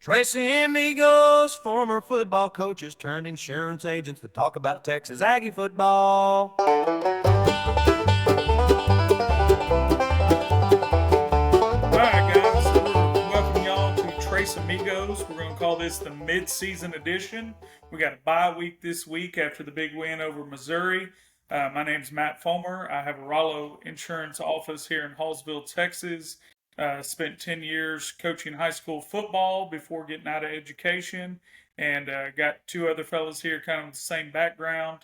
Tracy Amigos, former football coaches turned insurance agents to talk about Texas Aggie football. All right, guys, we're welcome y'all to Trace Amigos. We're going to call this the mid-season edition. We got a bye week this week after the big win over Missouri. My name's Matt Fulmer. I have a Rollo Insurance office here in Hallsville, Texas. Spent 10 years coaching high school football before getting out of education, and got two other fellows here kind of the same background.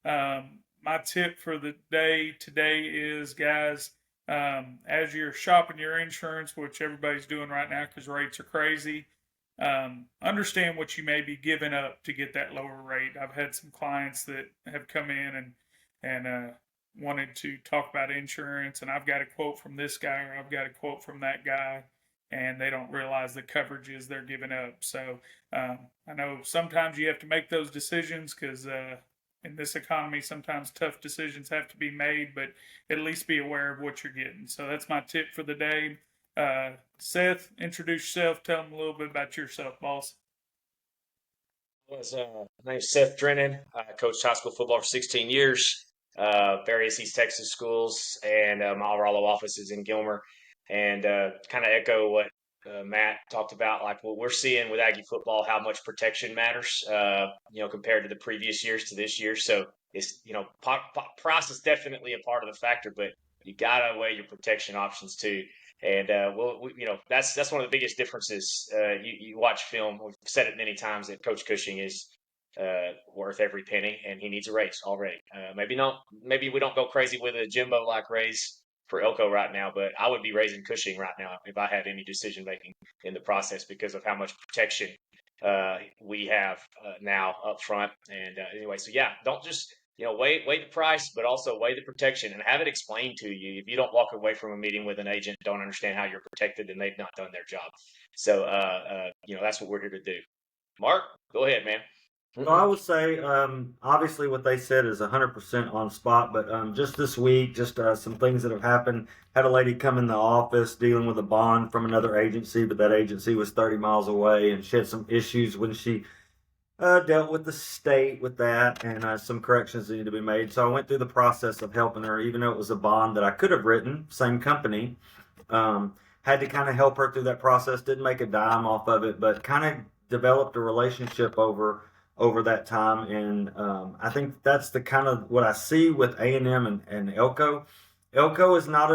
My tip for the day today is, guys, as you're shopping your insurance, which everybody's doing right now because rates are crazy, understand what you may be giving up to get that lower rate. I've had some clients that have come in and wanted to talk about insurance, and I've got a quote from this guy or I've got a quote from that guy, and they don't realize the coverages they're giving up. So I know sometimes you have to make those decisions because in this economy, sometimes tough decisions have to be made, but at least be aware of what you're getting. So that's my tip for the day. Seth, introduce yourself. Tell them a little bit about yourself, boss. My name's Seth Drennan. I coached high school football for 16 years, various East Texas schools, and my Rollo office is in Gilmer. And kind of echo what Matt talked about, like what we're seeing with Aggie football, how much protection matters, compared to the previous years to this year. So it's, price is definitely a part of the factor, but you gotta weigh your protection options too. And that's one of the biggest differences. You watch film. We've said it many times that Coach Cushing is worth every penny, and he needs a raise already. Maybe we don't go crazy with a Jimbo like raise for Elko right now, but I would be raising Cushing right now if I had any decision making in the process because of how much protection we have now up front. And anyway, so yeah, don't just weigh the price, but also weigh the protection and have it explained to you. If you don't walk away from a meeting with an agent, don't understand how you're protected, and they've not done their job. So, that's what we're here to do. Mark, go ahead, man. So I would say, obviously, what they said is 100% on spot. But just this week, just some things that have happened. Had a lady come in the office dealing with a bond from another agency, but that agency was 30 miles away, and she had some issues when she dealt with the state with that, and some corrections needed to be made. So I went through the process of helping her, even though it was a bond that I could have written, same company. Had to kind of help her through that process. Didn't make a dime off of it, but kind of developed a relationship over that time. And I think that's the kind of what I see with A&M and Elko. Elko is not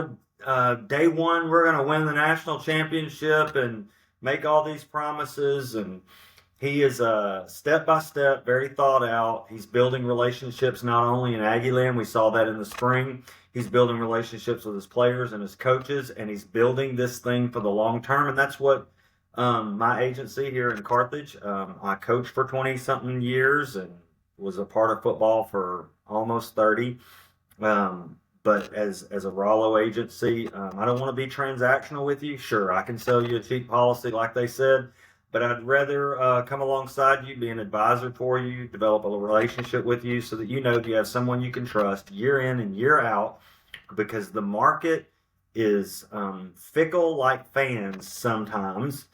a day one, we're going to win the national championship and make all these promises. And he is step by step, very thought out. He's building relationships not only in Aggie land, we saw that in the spring. He's building relationships with his players and his coaches, and he's building this thing for the long term. And that's what my agency here in Carthage. I coached for 20 something years and was a part of football for almost 30. But as a Rollo agency, I don't want to be transactional with you. Sure, I can sell you a cheap policy like they said, but I'd rather come alongside you, be an advisor for you, develop a relationship with you so that you know you have someone you can trust year in and year out, because the market is fickle like fans sometimes.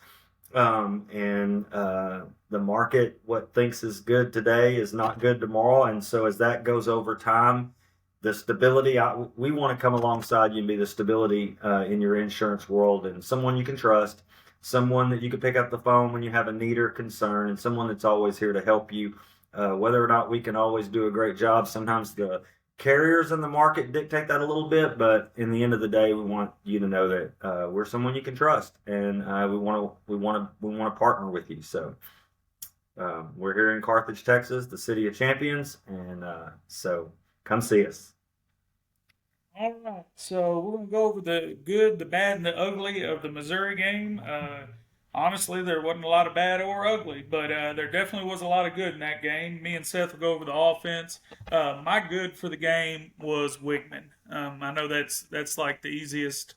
And the market, what thinks is good today is not good tomorrow. And so as that goes over time, the stability, we want to come alongside you and be the stability in your insurance world, and someone you can trust, someone that you can pick up the phone when you have a need or concern, and someone that's always here to help you. Whether or not we can always do a great job, sometimes the carriers in the market dictate that a little bit, but in the end of the day, we want you to know that we're someone you can trust, and we want to partner with you. So we're here in Carthage, Texas, the city of champions, and so come see us. All right, so we're gonna go over the good, the bad, and the ugly of the Missouri game. Honestly, there wasn't a lot of bad or ugly, but there definitely was a lot of good in that game. Me and Seth will go over the offense. My good for the game was Wigman. I know that's like the easiest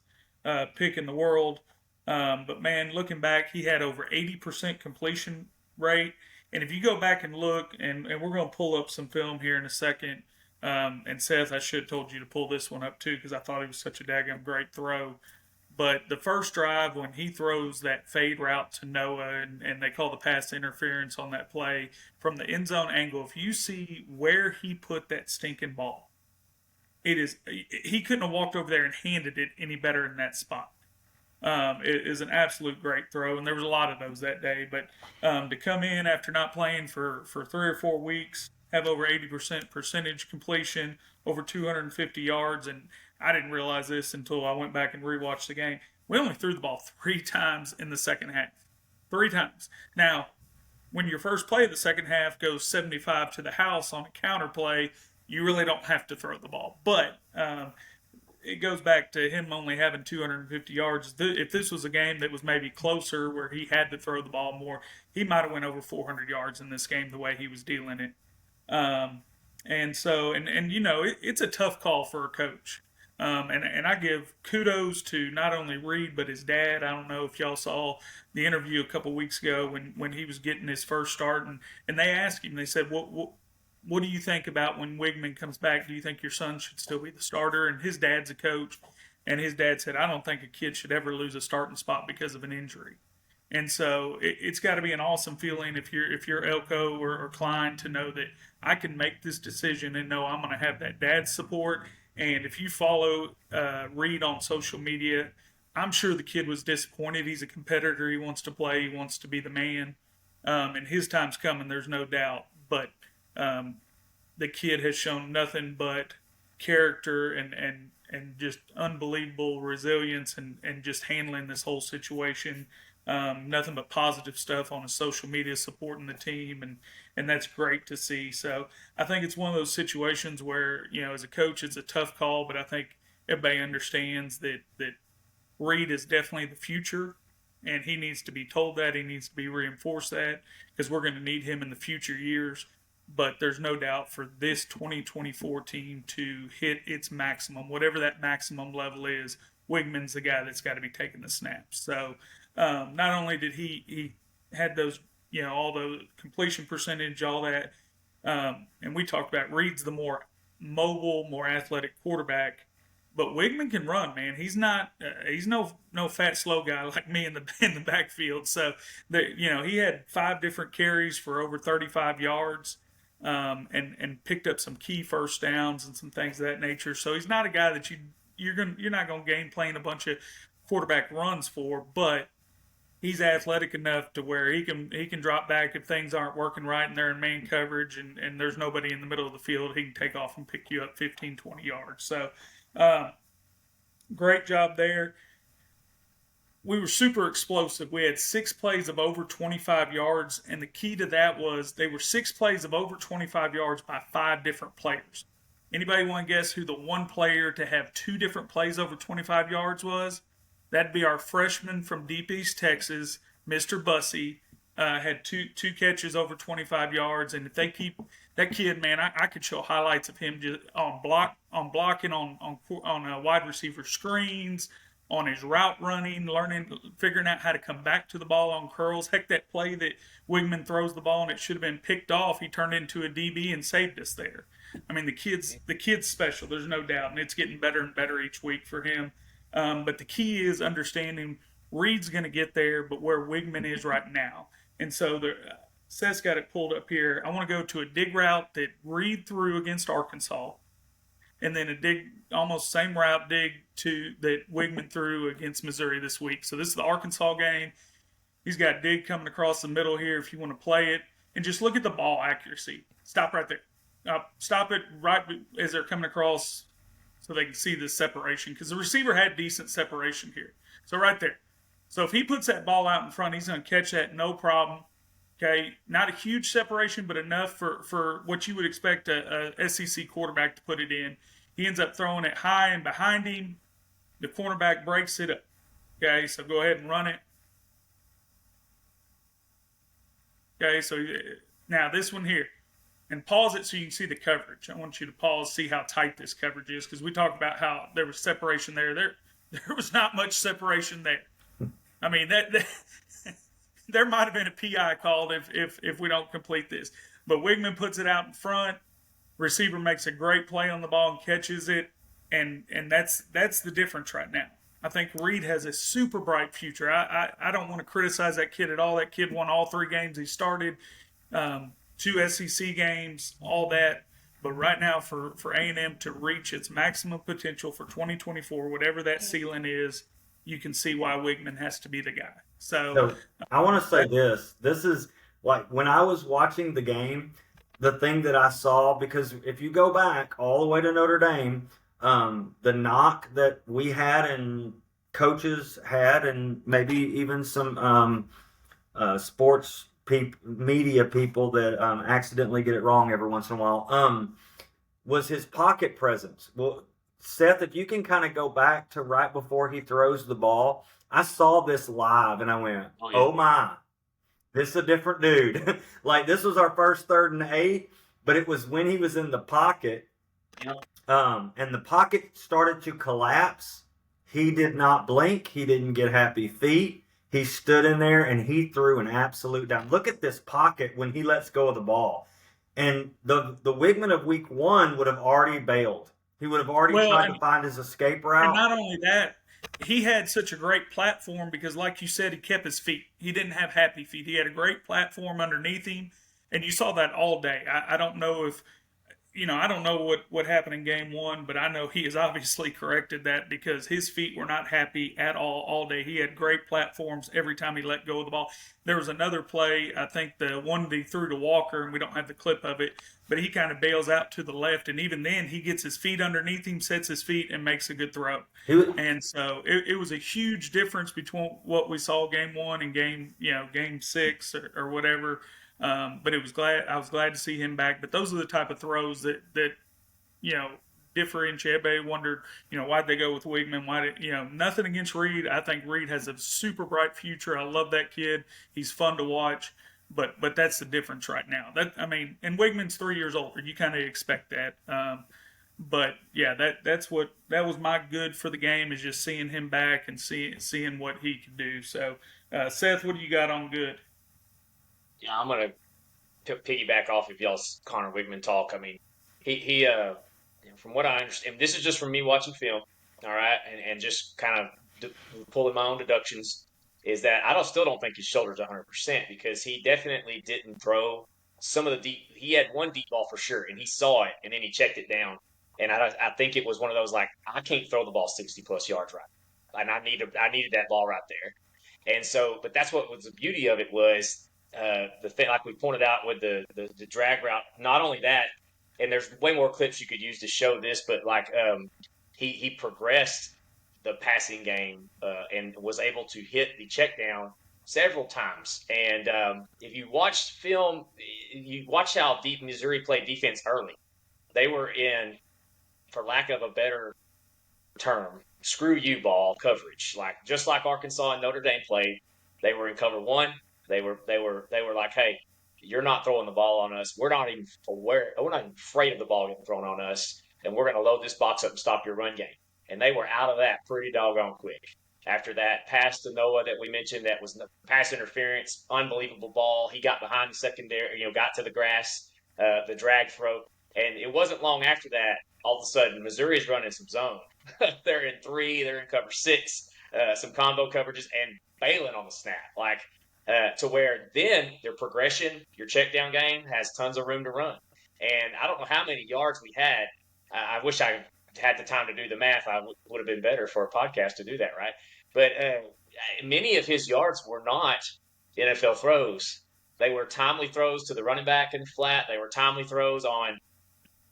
pick in the world, but man, looking back, he had over 80% completion rate. And if you go back and look, and we're going to pull up some film here in a second. And Seth, I should have told you to pull this one up too because I thought it was such a daggone great throw. But the first drive, when he throws that fade route to Noah, and they call the pass interference on that play from the end zone angle, if you see where he put that stinking ball, he couldn't have walked over there and handed it any better in that spot. It is an absolute great throw, and there was a lot of those that day. But to come in after not playing for 3 or 4 weeks, have over 80% percentage completion, over 250 yards, and I didn't realize this until I went back and rewatched the game. We only threw the ball 3 times in the second half. 3 times. Now, when your first play of the second half goes 75 to the house on a counter play, you really don't have to throw the ball. But it goes back to him only having 250 yards. If this was a game that was maybe closer where he had to throw the ball more, he might have went over 400 yards in this game the way he was dealing it. And so, you know, it's a tough call for a coach. And I give kudos to not only Reed, but his dad. I don't know if y'all saw the interview a couple weeks ago when he was getting his first start. And they asked him, they said, what do you think about when Wigman comes back? Do you think your son should still be the starter? And his dad's a coach. And his dad said, I don't think a kid should ever lose a starting spot because of an injury. And so it's got to be an awesome feeling if you're Elko or Klein to know that I can make this decision and know I'm going to have that dad's support. And if you follow Reed on social media, I'm sure the kid was disappointed. He's a competitor. He wants to play. He wants to be the man. And his time's coming, there's no doubt. But the kid has shown nothing but character and just unbelievable resilience and just handling this whole situation. Nothing but positive stuff on his social media supporting the team, and that's great to see. So I think it's one of those situations where, you know, as a coach, it's a tough call, but I think everybody understands that Reed is definitely the future, and he needs to be told that. He needs to be reinforced that because we're going to need him in the future years. But there's no doubt for this 2024 team to hit its maximum, whatever that maximum level is, Wigman's the guy that's got to be taking the snaps. So not only did he had those, you know, all the completion percentage, all that, and we talked about Reed's the more mobile, more athletic quarterback, but Wigman can run, man. He's not, he's no fat slow guy like me in the backfield. So you know, he had 5 different carries for over 35 yards. And picked up some key first downs and some things of that nature. So he's not a guy that you're not going to game plan a bunch of quarterback runs for, but he's athletic enough to where he can drop back if things aren't working right and they're in man coverage and there's nobody in the middle of the field. He can take off and pick you up 15, 20 yards. So great job there. We were super explosive. We had 6 plays of over 25 yards, and the key to that was they were 6 plays of over 25 yards by 5 different players. Anybody want to guess who the one player to have 2 different plays over 25 yards was? That'd be our freshman from Deep East Texas, Mr. Bussey. Had two catches over 25 yards, and if they keep that kid, man, I could show highlights of him just on blocking on wide receiver screens, on his route running, figuring out how to come back to the ball on curls. Heck, that play that Wigman throws the ball and it should have been picked off, he turned into a DB and saved us there. I mean, the kid's special, there's no doubt, and it's getting better and better each week for him. But the key is understanding Reed's going to get there, but where Wigman is right now. And so Seth's got it pulled up here. I want to go to a dig route that Reed threw against Arkansas, and then a almost same route that Wigman threw against Missouri this week. So this is the Arkansas game. He's got dig coming across the middle here if you want to play it. And just look at the ball accuracy. Stop right there. Stop it right as they're coming across so they can see the separation. Because the receiver had decent separation here. So right there. So if he puts that ball out in front, he's going to catch that no problem. Okay, not a huge separation, but enough for what you would expect a SEC quarterback to put it in. He ends up throwing it high and behind him. The cornerback breaks it up. Okay, so go ahead and run it. Okay, so now this one here. And pause it so you can see the coverage. I want you to pause, see how tight this coverage is, because we talked about how there was separation there. There was not much separation there. I mean, that there might have been a PI called if we don't complete this. But Wigman puts it out in front. Receiver makes a great play on the ball and catches it. And that's the difference right now. I think Reed has a super bright future. I don't want to criticize that kid at all. That kid won all 3 games he started, 2 SEC games, all that. But right now, for A&M to reach its maximum potential for 2024, whatever that ceiling is, you can see why Wigman has to be the guy. So So I want to say that, this. This is like when I was watching the game, the thing that I saw, because if you go back all the way to Notre Dame, the knock that we had and coaches had, and maybe even some sports media people that accidentally get it wrong every once in a while, was his pocket presence. Well, Seth, if you can kind of go back to right before he throws the ball, I saw this live and I went, Oh yeah. oh my, this is a different dude. Like this was our first 3rd and 8, but it was when he was in the pocket, Yep. and the pocket started to collapse. He did not blink. He didn't get happy feet. He stood in there and he threw an absolute down. Look at this pocket when he lets go of the ball. And the Wigman of week 1 would have already bailed. He would have already well, tried to find his escape and route. not only that, he had such a great platform because, like you said, he kept his feet. He didn't have happy feet. He had a great platform underneath him, and you saw that all day. I don't know if I don't know what happened in game 1, but I know he has obviously corrected that because his feet were not happy at all day. He had great platforms every time he let go of the ball. There was another play, I think the one that he threw to Walker, and we don't have the clip of it, but he kind of bails out to the left, and even then he gets his feet underneath him, sets his feet, and makes a good throw. He, And so it was a huge difference between what we saw game 1 and game 6 or whatever. But I was glad to see him back. But those are the type of throws that you know differentiate. Everybody wondered, why'd they go with Wigman? Why did nothing against Reed? I think Reed has a super bright future. I love that kid. He's fun to watch. But that's the difference right now. And Wigman's 3 years older. You kind of expect that. But yeah, that was my good for the game is just seeing him back and seeing what he can do. So, Seth, what do you got on good? Yeah, I'm gonna piggyback off of y'all's Connor Wigman talk. I mean, he from what I understand, this is just from me watching film, all right, and just kind of pulling my own deductions, is that still don't think his shoulder's 100% because he definitely didn't throw some of the deep. He had one deep ball for sure, and he saw it, and then he checked it down, and I think it was one of those like I can't throw the ball 60+ yards right, and I needed that ball right there, and so, but that's what was the beauty of it was the thing, like we pointed out with the drag route. Not only that, and there's way more clips you could use to show this, but like he progressed the passing game and was able to hit the check down several times. And if you watched film, you watch how deep Missouri played defense early. They were in, for lack of a better term, screw you ball coverage. Like just like Arkansas and Notre Dame played, they were in cover 1. They were like, hey, you're not throwing the ball on us. We're not even aware. We're not even afraid of the ball getting thrown on us, and we're going to load this box up and stop your run game. And they were out of that pretty doggone quick. After that pass to Noah that we mentioned, that was pass interference, unbelievable ball. He got behind the secondary, got to the grass, the drag throw, and it wasn't long after that. All of a sudden, Missouri's running some zone. They're in 3, they're in cover 6, some combo coverages, and bailing on the snap. Like to where then their progression, your check down game has tons of room to run. And I don't know how many yards we had. I wish I had the time to do the math. I would have been better for a podcast to do that, right? But many of his yards were not NFL throws. They were timely throws to the running back in the flat. They were timely throws on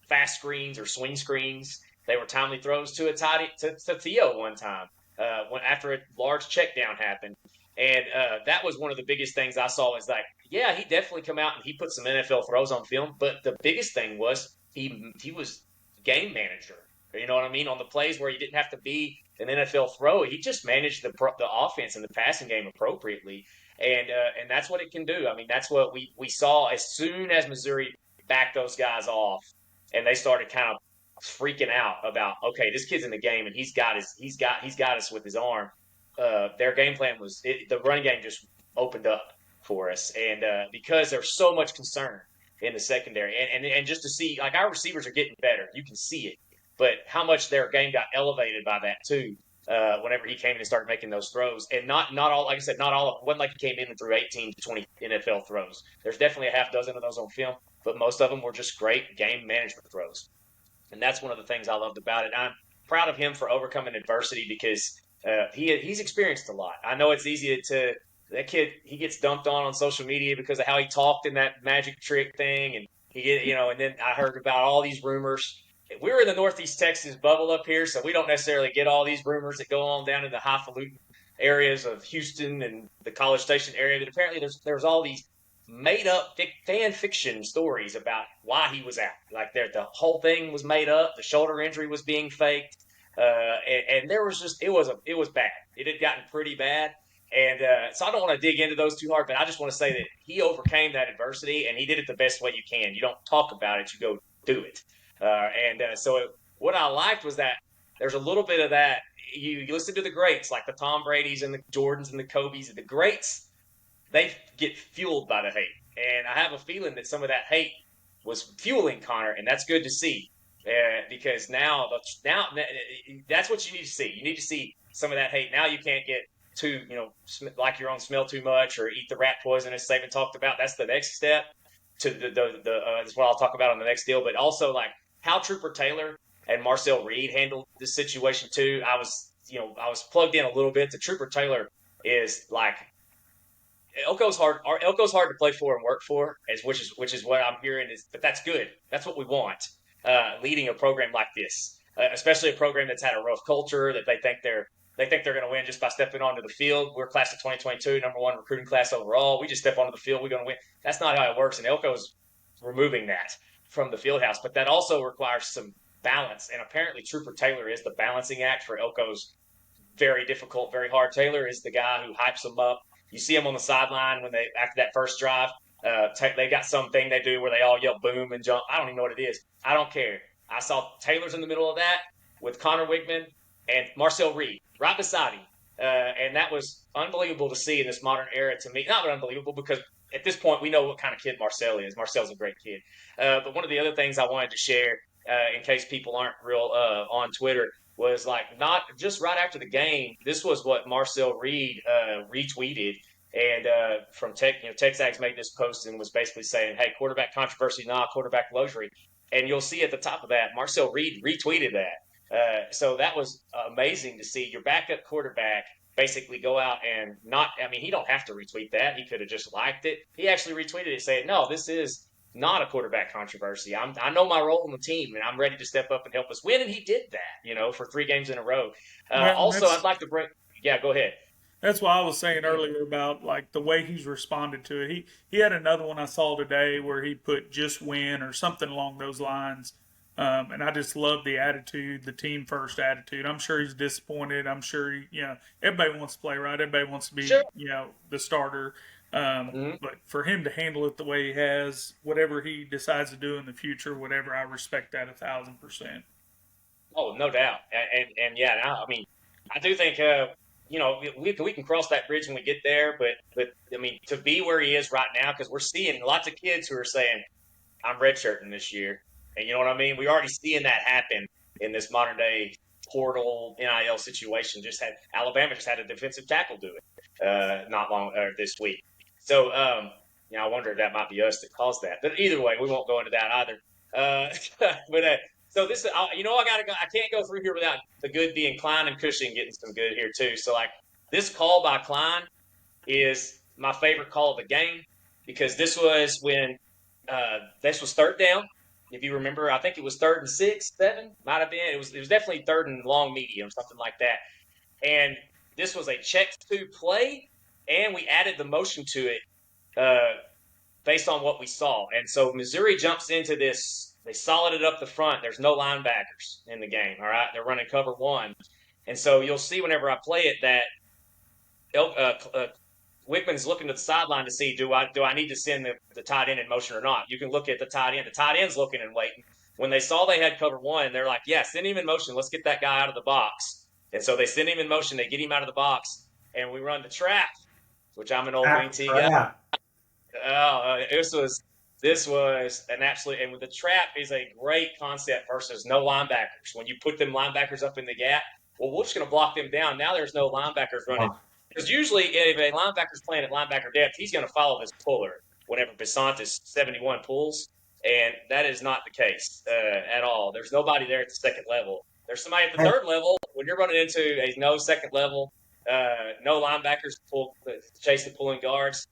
fast screens or swing screens. They were timely throws to a tight to Theo one time after a large check down happened. And that was one of the biggest things I saw is like, yeah, he definitely come out and he put some NFL throws on film. But the biggest thing was he was game manager. You know what I mean? On the plays where he didn't have to be an NFL throw, he just managed the offense and the passing game appropriately. And that's what it can do. I mean, that's what we saw as soon as Missouri backed those guys off and they started kind of freaking out about, okay, this kid's in the game and he's got us with his arm. Their game plan was the running game just opened up for us, and because there's so much concern in the secondary, and just to see like our receivers are getting better, you can see it, but how much their game got elevated by that too. whenever he came in and started making those throws. And not all, like I said, not all of it wasn't like he came in and threw 18 to 20 NFL throws. There's definitely a half dozen of those on film, but most of them were just great game management throws. And that's one of the things I loved about it. I'm proud of him for overcoming adversity because he's experienced a lot. I know it's easy to that kid. He gets dumped on social media because of how he talked in that magic trick thing, and he get And then I heard about all these rumors. We're in the Northeast Texas bubble up here, so we don't necessarily get all these rumors that go on down in the highfalutin areas of Houston and the College Station area. But apparently, there's all these made up fan fiction stories about why he was out. Like the whole thing was made up. The shoulder injury was being faked, and there was just it was bad. It had gotten pretty bad, and so I don't want to dig into those too hard. But I just want to say that he overcame that adversity, and he did it the best way you can. You don't talk about it; you go do it. What I liked was that there's a little bit of that. You listen to the greats like the Tom Brady's and the Jordans and the Kobe's. The greats, they get fueled by the hate. And I have a feeling that some of that hate was fueling Connor, and that's good to see. Because now that's what you need to see. You need to see some of that hate. Now you can't get too, like your own smell too much or eat the rat poison, as Saban talked about. That's the next step to that's what I'll talk about on the next deal. But also like how Trooper Taylor and Marcel Reed handled this situation too. I was plugged in a little bit. The Trooper Taylor is like Elko's hard. Elko's hard to play for and work for, which is what I'm hearing. But that's good. That's what we want. Leading a program like this, especially a program that's had a rough culture that they think they're going to win just by stepping onto the field. We're class of 2022, number one recruiting class overall. We just step onto the field, we're going to win. That's not how it works, and Elko's removing that from the field house. But that also requires some balance, and apparently Trooper Taylor is the balancing act for Elko's very difficult, very hard. Taylor is the guy who hypes them up. You see them on the sideline when they after that first drive. They got something they do where they all yell boom and jump. I don't even know what it is. I don't care. I saw Taylor's in the middle of that with Connor Wigman and Marcel Reed right beside him. And that was unbelievable to see in this modern era to me. Not unbelievable because at this point we know what kind of kid Marcel is. Marcel's a great kid. But one of the other things I wanted to share in case people aren't real on Twitter was like not just right after the game. This was what Marcel Reed retweeted, and from Texags made this post and was basically saying, "Hey, quarterback controversy, quarterback luxury." And you'll see at the top of that, Marcel Reed retweeted that. So that was amazing to see your backup quarterback basically go out and not. I mean, he don't have to retweet that. He could have just liked it. He actually retweeted it, saying, "No, this is not a quarterback controversy. I know my role on the team, and I'm ready to step up and help us win." And he did that, for 3 games in a row. Also, I'd like to bring. Yeah, go ahead. That's why I was saying earlier about like the way he's responded to it. He had another one I saw today where he put "just win" or something along those lines, and I just love the attitude, the team first attitude. I'm sure he's disappointed. I'm sure everybody wants to play right. Everybody wants to be Sure. the starter. Mm-hmm. But for him to handle it the way he has, whatever he decides to do in the future, whatever, I respect that 1,000%. Oh, no doubt. And yeah, I mean, I do think we can cross that bridge when we get there. But I mean, to be where he is right now, because we're seeing lots of kids who are saying, "I'm redshirting this year," and you know what I mean. We're already seeing that happen in this modern day portal NIL situation. Alabama just had a defensive tackle do it not long this week. So I wonder if that might be us that caused that. But either way, we won't go into that either. So this, I can't go through here without the good being Klein and Cushing getting some good here too. So like this call by Klein is my favorite call of the game because this was when this was third down. If you remember, I think it was 3rd and 6, 7, might have been. It was definitely 3rd and long medium, something like that. And this was a check to play, and we added the motion to it based on what we saw. And so Missouri jumps into this. They solid it up the front. There's no linebackers in the game, all right? They're running cover 1. And so you'll see whenever I play it that Wickman's looking to the sideline to see, do I need to send the tight end in motion or not? You can look at the tight end. The tight end's looking and waiting. When they saw they had cover 1, they're like, yeah, send him in motion. Let's get that guy out of the box. And so they send him in motion. They get him out of the box, and we run the trap, which I'm an old Green Tea guy. This was an absolute, and with the trap is a great concept versus no linebackers. When you put them linebackers up in the gap, well, we're just going to block them down. Now there's no linebackers running. Because usually if a linebacker's playing at linebacker depth, he's going to follow this puller whenever Bisontis 71 pulls. And that is not the case at all. There's nobody there at the second level. There's somebody at the third level. When you're running into a no second level, no linebackers chase the pulling guards,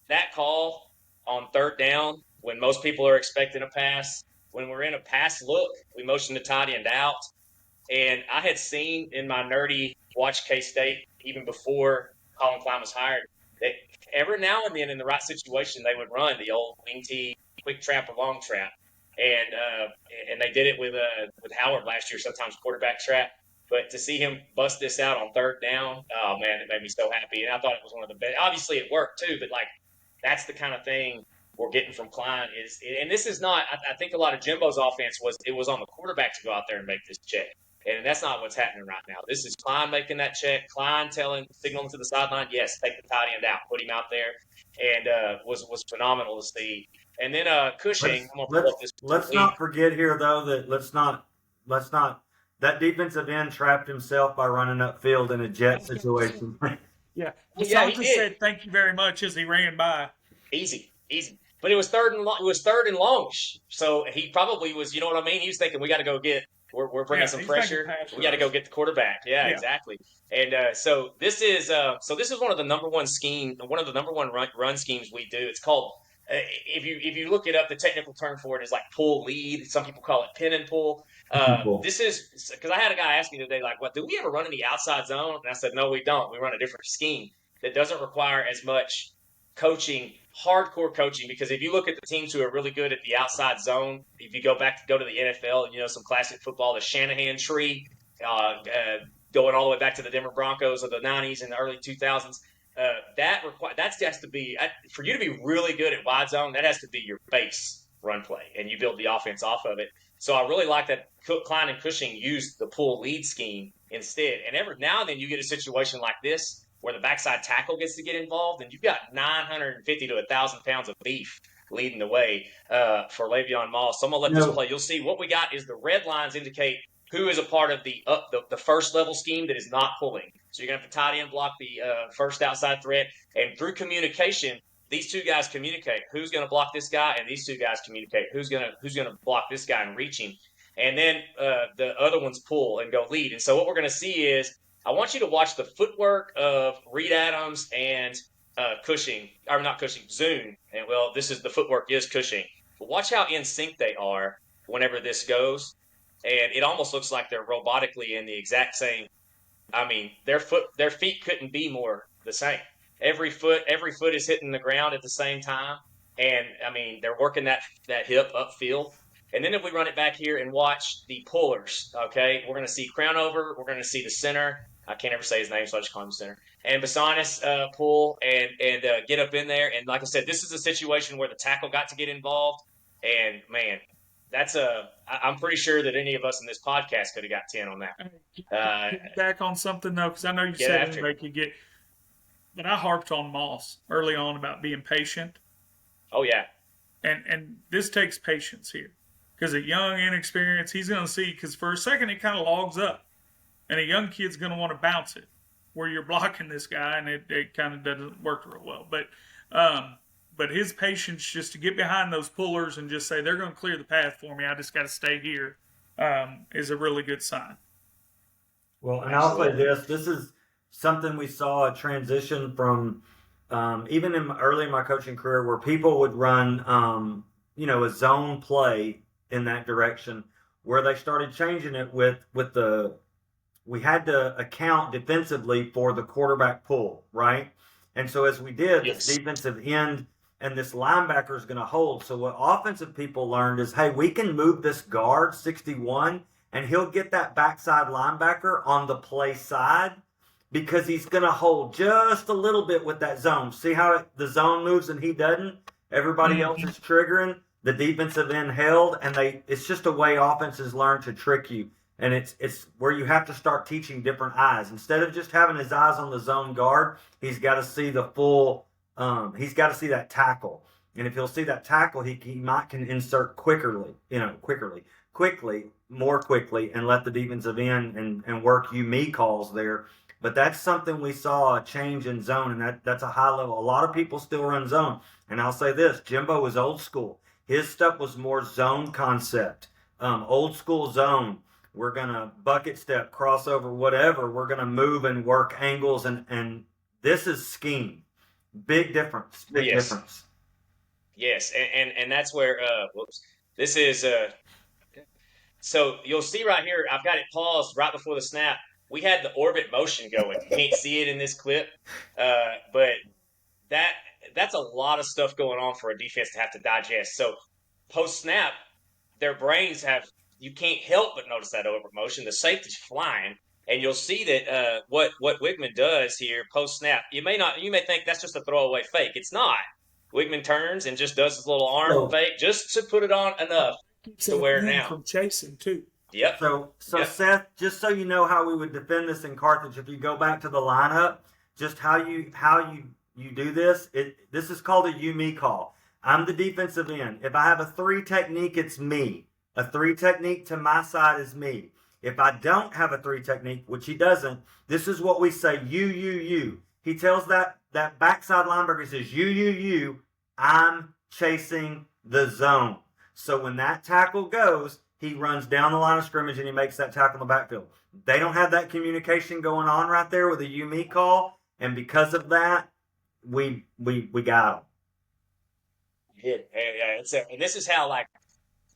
that call on third down when most people are expecting a pass, when we're in a pass look, we motion the tight end out. And I had seen in my nerdy watch K-State, even before Colin Klein was hired, that every now and then in the right situation, they would run the old wing tee, quick trap or long trap. And they did it with Howard last year, sometimes quarterback trap. But to see him bust this out on third down, oh, man, it made me so happy. And I thought it was one of the best. Obviously, it worked, too, but, like, that's the kind of thing we're getting from Klein. And this is not – I think a lot of Jimbo's offense was on the quarterback to go out there and make this check. And that's not what's happening right now. This is Klein making that check. Klein signaling to the sideline, yes, take the tight end out, put him out there, and was phenomenal to see. And then Cushing. Let's not forget here though that let's not that defensive end trapped himself by running upfield in a jet situation. Yeah, he said thank you very much as he ran by. Easy. But it was third and long. So he probably was. You know what I mean? He was thinking we got to go get. We're bringing some pressure. We got to go get the quarterback. Yeah, exactly. And so this is one of the number one run schemes we do. It's called if you look it up, the technical term for it is like pull lead. Some people call it pin and pull. This is because I had a guy ask me today, like, "What do we ever run in the outside zone?" And I said, "No, we don't. We run a different scheme that doesn't require as much coaching." Hardcore coaching, because if you look at the teams who are really good at the outside zone, if you go to the NFL, some classic football, the Shanahan tree, going all the way back to the Denver Broncos of the 90s and the early 2000s, that has to be, for you to be really good at wide zone, that has to be your base run play, and you build the offense off of it. So I really like that Klein and Cushing used the pull lead scheme instead. And every now and then you get a situation like this, where the backside tackle gets to get involved, and you've got 950 to 1,000 pounds of beef leading the way for Le'Veon Moss. So I'm going to let this play. You'll see what we got is the red lines indicate who is a part of the first level scheme that is not pulling. So you're going to have the tight end block the first outside threat, and through communication, these two guys communicate who's going to block this guy, and these two guys communicate who's going to block this guy and reach him. And then the other ones pull and go lead. And so what we're going to see is, I want you to watch the footwork of Reed Adams and Cushing, or not Cushing, Zune. And the footwork is Cushing. But watch how in sync they are whenever this goes. And it almost looks like they're robotically in the exact same. I mean, their feet couldn't be more the same. Every foot is hitting the ground at the same time. And I mean, they're working that hip upfield. And then if we run it back here and watch the pullers, okay, we're going to see Crownover. We're going to see the center. I can't ever say his name, so I just call him center. And Bisontis pull and get up in there. And like I said, this is a situation where the tackle got to get involved. And, man, I'm pretty sure that any of us in this podcast could have got 10 on that. Back on something, though, because I know you said anybody could get – but I harped on Moss early on about being patient. Oh, yeah. And this takes patience here. Because a young, inexperienced, he's going to see – because for a second it kind of logs up. And a young kid's going to want to bounce it where you're blocking this guy, and it kind of doesn't work real well. But his patience just to get behind those pullers and just say, they're going to clear the path for me, I just got to stay here, is a really good sign. Well, and I'll say this is something we saw a transition from even early in my coaching career where people would run, a zone play in that direction, where they started changing it with we had to account defensively for the quarterback pull, right? And so as we did, this defensive end and this linebacker is going to hold. So what offensive people learned is, hey, we can move this guard 61 and he'll get that backside linebacker on the play side because he's going to hold just a little bit with that zone. See how the zone moves and he doesn't? Everybody else is triggering. The defensive end held, and it's just a way offenses learn to trick you. And it's where you have to start teaching different eyes. Instead of just having his eyes on the zone guard, he's got to see the full he's got to see that tackle. and if he'll see that tackle, he might can insert more quickly, and let the defensive end and work you me calls there. But that's something we saw a change in zone, and that's a high level. A lot of people still run zone, and I'll say this: Jimbo is old school. His stuff was more zone concept, old school zone. We're gonna bucket step, crossover, whatever. We're gonna move and work angles, and this is scheme. Big difference. Big Yes. difference. Yes, and that's where whoops. This is so you'll see right here, I've got it paused right before the snap. We had the orbit motion going. You can't see it in this clip, but that that's a lot of stuff going on for a defense to have to digest. So post snap, their brains have you can't help but notice that orbit motion. The safety's flying, and you'll see that what Wigman does here post snap. You may think that's just a throwaway fake. It's not. Wigman turns and just does his little arm fake just to put it on enough to wear it down. From chasing too. Yep. So Yep. Seth, just so you know how we would defend this in Carthage, if you go back to the lineup, just how you do this, this is called a you me call. I'm the defensive end. If I have a 3 technique, it's me. A 3 technique to my side is me. If I don't have a 3 technique, which he doesn't, this is what we say, you. He tells that backside linebacker, he says, you, I'm chasing the zone. So when that tackle goes, he runs down the line of scrimmage and he makes that tackle in the backfield. They don't have that communication going on right there with a you me call, and because of that, we got them. Yeah. And this is how, like,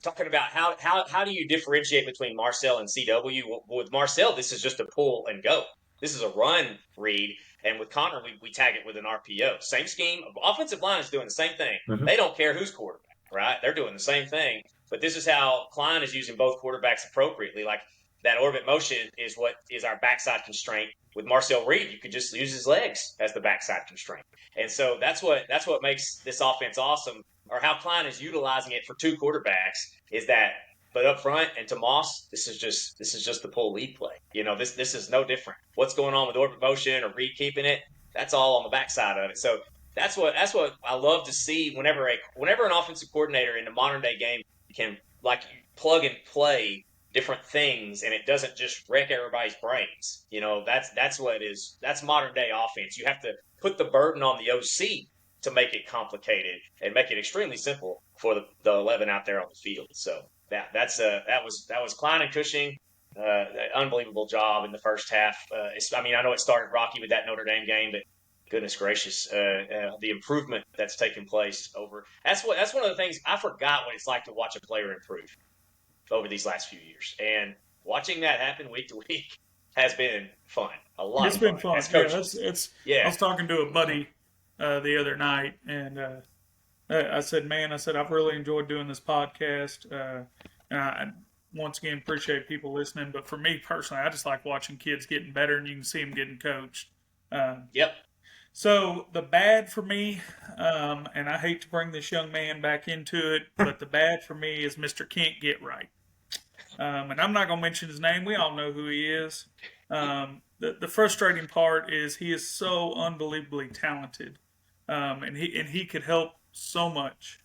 talking about how do you differentiate between Marcel and CW? Well, with Marcel, this is just a pull and go. This is a run read. And with Connor, we tag it with an RPO. Same scheme. Offensive line is doing the same thing. Mhm. They don't care who's quarterback, right? They're doing the same thing. But this is how Klein is using both quarterbacks appropriately. Like, that orbit motion is what is our backside constraint. With Marcel Reed, you could just use his legs as the backside constraint. And so that's what makes this offense awesome, or how Klein is utilizing it for 2 quarterbacks is that. But up front and to Moss, this is just the pull lead play. This is no different. What's going on with orbit motion or Reed keeping it? That's all on the backside of it. So that's what I love to see whenever an offensive coordinator in the modern day game can, like, plug and play different things, and it doesn't just wreck everybody's brains. That's modern day offense. You have to put the burden on the OC to make it complicated and make it extremely simple for the 11 out there on the field. So that was Klein and Cushing, unbelievable job in the first half. I know it started rocky with that Notre Dame game, but goodness gracious, the improvement that's taken place that's one of the things I forgot what it's like to watch a player improve over these last few years, and watching that happen week to week has been fun. A lot. It's been fun. Yeah. I was talking to a buddy the other night, and I said, I've really enjoyed doing this podcast. And I once again appreciate people listening, but for me personally, I just like watching kids getting better, and you can see them getting coached. Yep. So the bad for me, and I hate to bring this young man back into it, but the bad for me is Mr. Kent Get Right. And I'm not going to mention his name. We all know who he is. The frustrating part is he is so unbelievably talented, and he could help so much.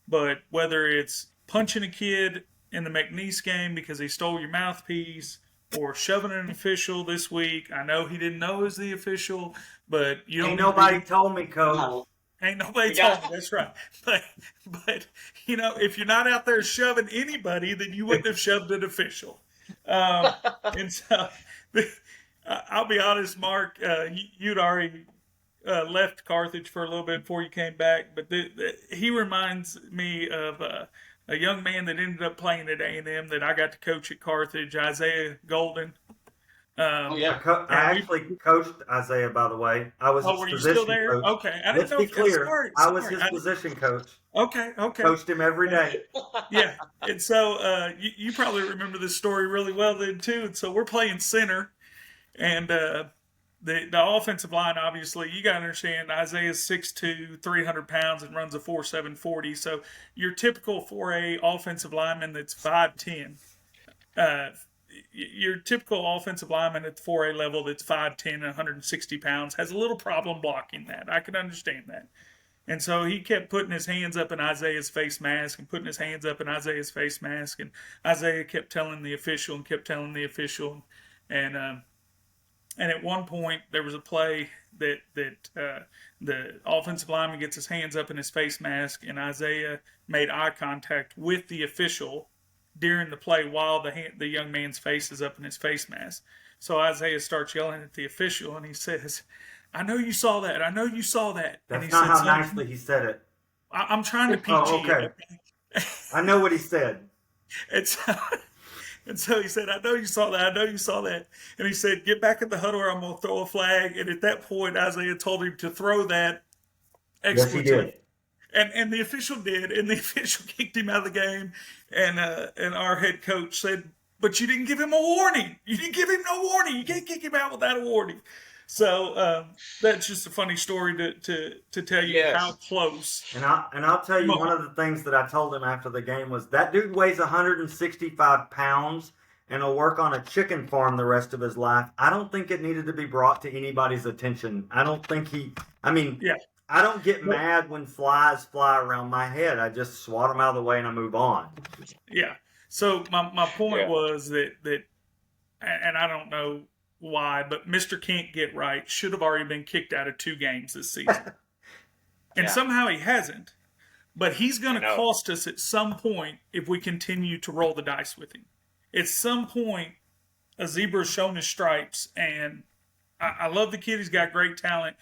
But whether it's punching a kid in the McNeese game because he stole your mouthpiece, or shoving an official this week. I know he didn't know it was the official, but you don't. Ain't nobody told me, Coach. Ain't nobody told me. That's right. But if you're not out there shoving anybody, then you wouldn't have shoved an official. And so, I'll be honest, Mark. You'd already left Carthage for a little bit before you came back, but he reminds me of a young man that ended up playing at A&M that I got to coach at Carthage, Isaiah Golden. I actually coached Isaiah, by the way. I was his were you position still there? coach. Okay. I didn't Let's be clear. Sorry. I was his position coach. Okay. Coached him every day. Yeah. And so you probably remember this story really well then, too. And so we're playing center. And the offensive line, obviously, you got to understand, Isaiah's 6'2", 300 pounds, and runs a 4.7 40. So your typical 4A offensive lineman that's 5'10", your typical offensive lineman at the 4A level that's 5'10", and 160 pounds has a little problem blocking that. I can understand that. And so he kept putting his hands up in Isaiah's face mask and putting his hands up in Isaiah's face mask. And Isaiah kept telling the official and kept telling the official. And and at one point, there was a play that the offensive lineman gets his hands up in his face mask, and Isaiah made eye contact with the official during the play while the young man's face is up in his face mask. So Isaiah starts yelling at the official, and he says, "I know you saw that. I know you saw that." That's and he not said, how nicely he said it. I'm trying to PG Oh, okay. I know what he said. And so, and so he said, "I know you saw that. I know you saw that." And he said, "Get back in the huddle or I'm going to throw a flag." And at that point, Isaiah told him to throw that Yes, he expletive. did. And the official did. And the official kicked him out of the game. And our head coach said, "But you didn't give him a warning. You didn't give him no warning. You can't kick him out without a warning." So that's just a funny story to tell you how Yes. close. And I'll tell you, one of the things that I told him after the game was that dude weighs 165 pounds and will work on a chicken farm the rest of his life. I don't think it needed to be brought to anybody's attention. I don't think Yeah. I don't get mad when flies fly around my head. I just swat them out of the way and I move on. Yeah. So my point Yeah. was that and I don't know why, but Mr. Can't Get Right should have already been kicked out of 2 games this season. And Yeah. somehow he hasn't. But he's going I to know. cost us at some point if we continue to roll the dice with him. At some point, a zebra's shown his stripes, and I love the kid. He's got great talent,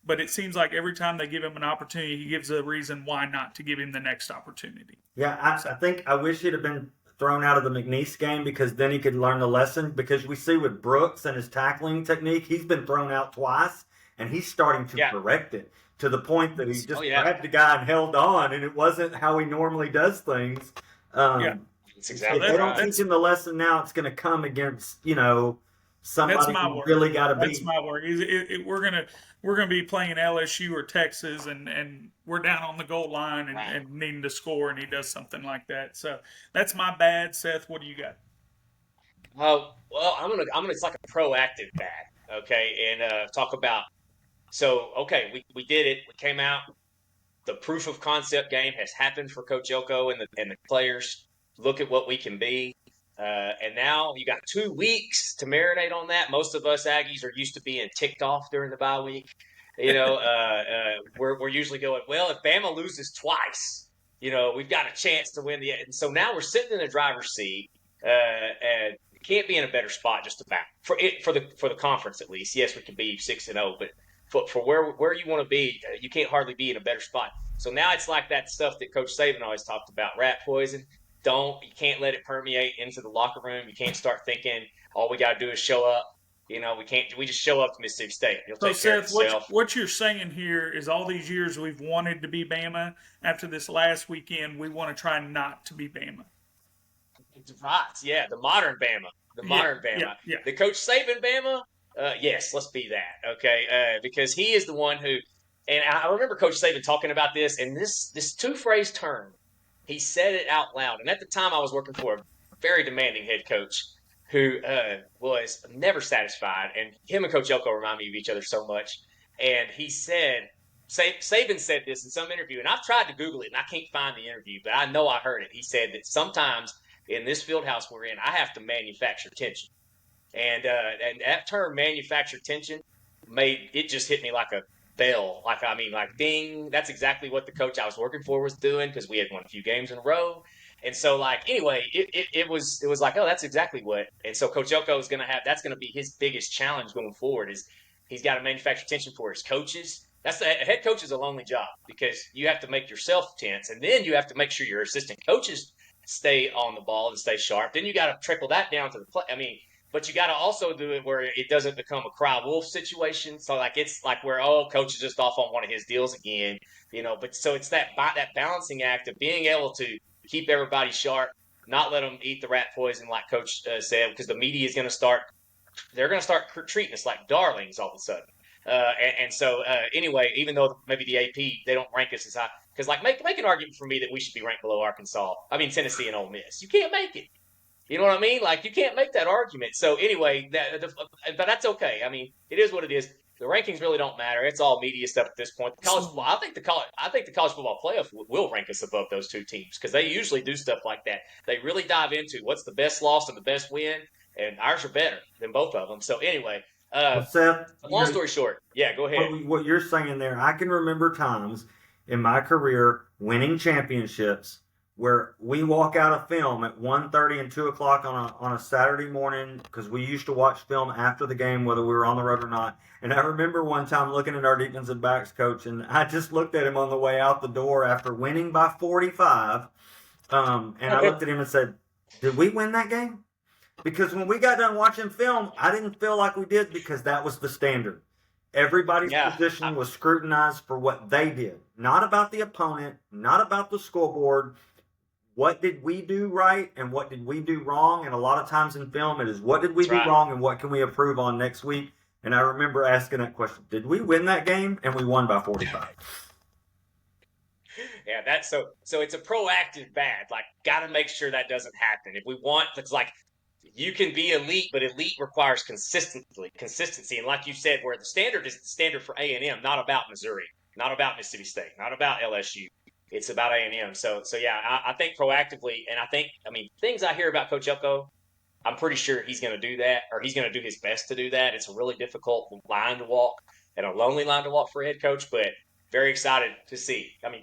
but it seems like every time they give him an opportunity, he gives a reason why not to give him the next opportunity. Yeah, I think I wish he'd have been thrown out of the McNeese game because then he could learn the lesson. Because we see with Brooks and his tackling technique, he's been thrown out twice, and he's starting to Yeah. correct it to the point that he just yeah. grabbed the guy and held on, and it wasn't how he normally does things. Yeah. That's If exactly they don't right. teach him the lesson now, it's going to come against That's somebody my who worry. really got to That's beat. my worry. We're gonna be playing LSU or Texas, and we're down on the goal line and needing to score, and he does something like that. So that's my bad, Seth. What do you got? Well, I'm gonna. It's like a proactive bad, okay, and talk about. So, okay, we did it. We came out. The proof of concept game has happened for Coach Elko and the players. Look at what we can be. And now you got 2 weeks to marinate on that. Most of us Aggies are used to being ticked off during the bye week. We're usually going, well, if Bama loses twice, we've got a chance to win the. And so now we're sitting in the driver's seat, and can't be in a better spot just about for the conference at least. Yes, we can be 6-0, but for where you want to be, you can't hardly be in a better spot. So now it's like that stuff that Coach Saban always talked about, rat poison. You can't let it permeate into the locker room. You can't start thinking, all we got to do is show up. We just show up to Mississippi State. You'll So, take care of Seth, itself. what you're saying here is all these years we've wanted to be Bama. After this last weekend, we want to try not to be Bama. Right, yeah, the modern Bama. Yeah. The Coach Saban Bama, yes, let's be that, okay? Because he is the one who, and I remember Coach Saban talking about this, and this 2-phrase term, he said it out loud. And at the time, I was working for a very demanding head coach who was never satisfied. And him and Coach Elko remind me of each other so much. And he said, Saban said this in some interview, and I've tried to Google it, and I can't find the interview, but I know I heard it. He said that sometimes in this field house we're in, I have to manufacture tension. And that term, manufacture tension, it just hit me like a bell. Like ding. That's exactly what the coach I was working for was doing because we had won a few games in a row. And so, anyway, it was like, oh, that's exactly what. And so Coach Elko is that's going to be his biggest challenge going forward is he's got to manufacture tension for his coaches. A head coach is a lonely job because you have to make yourself tense, and then you have to make sure your assistant coaches stay on the ball and stay sharp. Then you got to trickle that down to the play. But you got to also do it where it doesn't become a cry wolf situation. So it's like where coach is just off on one of his deals again, But so it's that balancing act of being able to keep everybody sharp, not let them eat the rat poison like Coach said, because the media is going to start. They're going to start treating us like darlings all of a sudden. So anyway, even though maybe the AP they don't rank us as high, because make an argument for me that we should be ranked below Arkansas. Tennessee and Ole Miss. You can't make it. You know what I mean? You can't make that argument. So anyway, but that's okay. It is what it is. the rankings really don't matter. It's all media stuff at this point. I think the college football playoff will rank us above those two teams because they usually do stuff like that. They really dive into what's the best loss and the best win, and ours are better than both of them. So anyway, Well, Seth, long story short, yeah, go ahead. what you're saying there, I can remember times in my career winning championships where we walk out of film at 1:30 and 2 o'clock on a Saturday morning because we used to watch film after the game, whether we were on the road or not. And I remember one time looking at our defensive backs coach, and I just looked at him on the way out the door after winning by 45. And I looked at him and said, "Did we win that game?" Because when we got done watching film, I didn't feel like we did because that was the standard. Everybody's position was scrutinized for what they did, not about the opponent, not about the scoreboard. What did we do right and what did we do wrong? And a lot of times in film, it is what did we do wrong and what can we improve on next week? And I remember asking that question: did we win that game? And we won by 45. Yeah, that's so it's a proactive bad. Like, got to make sure that doesn't happen. If we want, it's like you can be elite, but elite requires consistency. And like you said, where the standard is the standard for A&M, not about Missouri, not about Mississippi State, not about LSU. It's about A&M. So yeah, I think proactively, and I mean, things I hear about Coach Elko, I'm pretty sure he's going to do that, or he's going to do his best to do that. It's a really difficult line to walk and a lonely line to walk for a head coach, but very excited to see. I mean,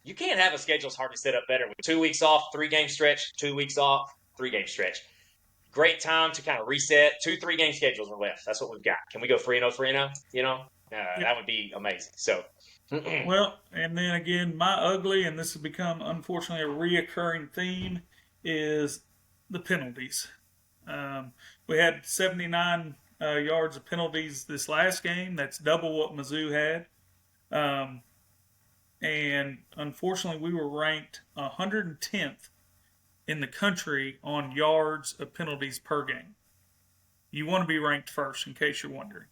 you can't have a schedule hardly set up better with 2 weeks off, 3-game stretch, 2 weeks off, 3-game stretch. Great time to kind of reset. 2 3-game schedules are left. That's what we've got. Can we go 3-0, 3-0? That would be amazing. So. Well, and then again, my ugly, and this has become unfortunately a reoccurring theme, is the penalties. We had 79 yards of penalties this last game. That's double what Mizzou had. And unfortunately, we were ranked 110th in the country on yards of penalties per game. You want to be ranked first, in case you're wondering.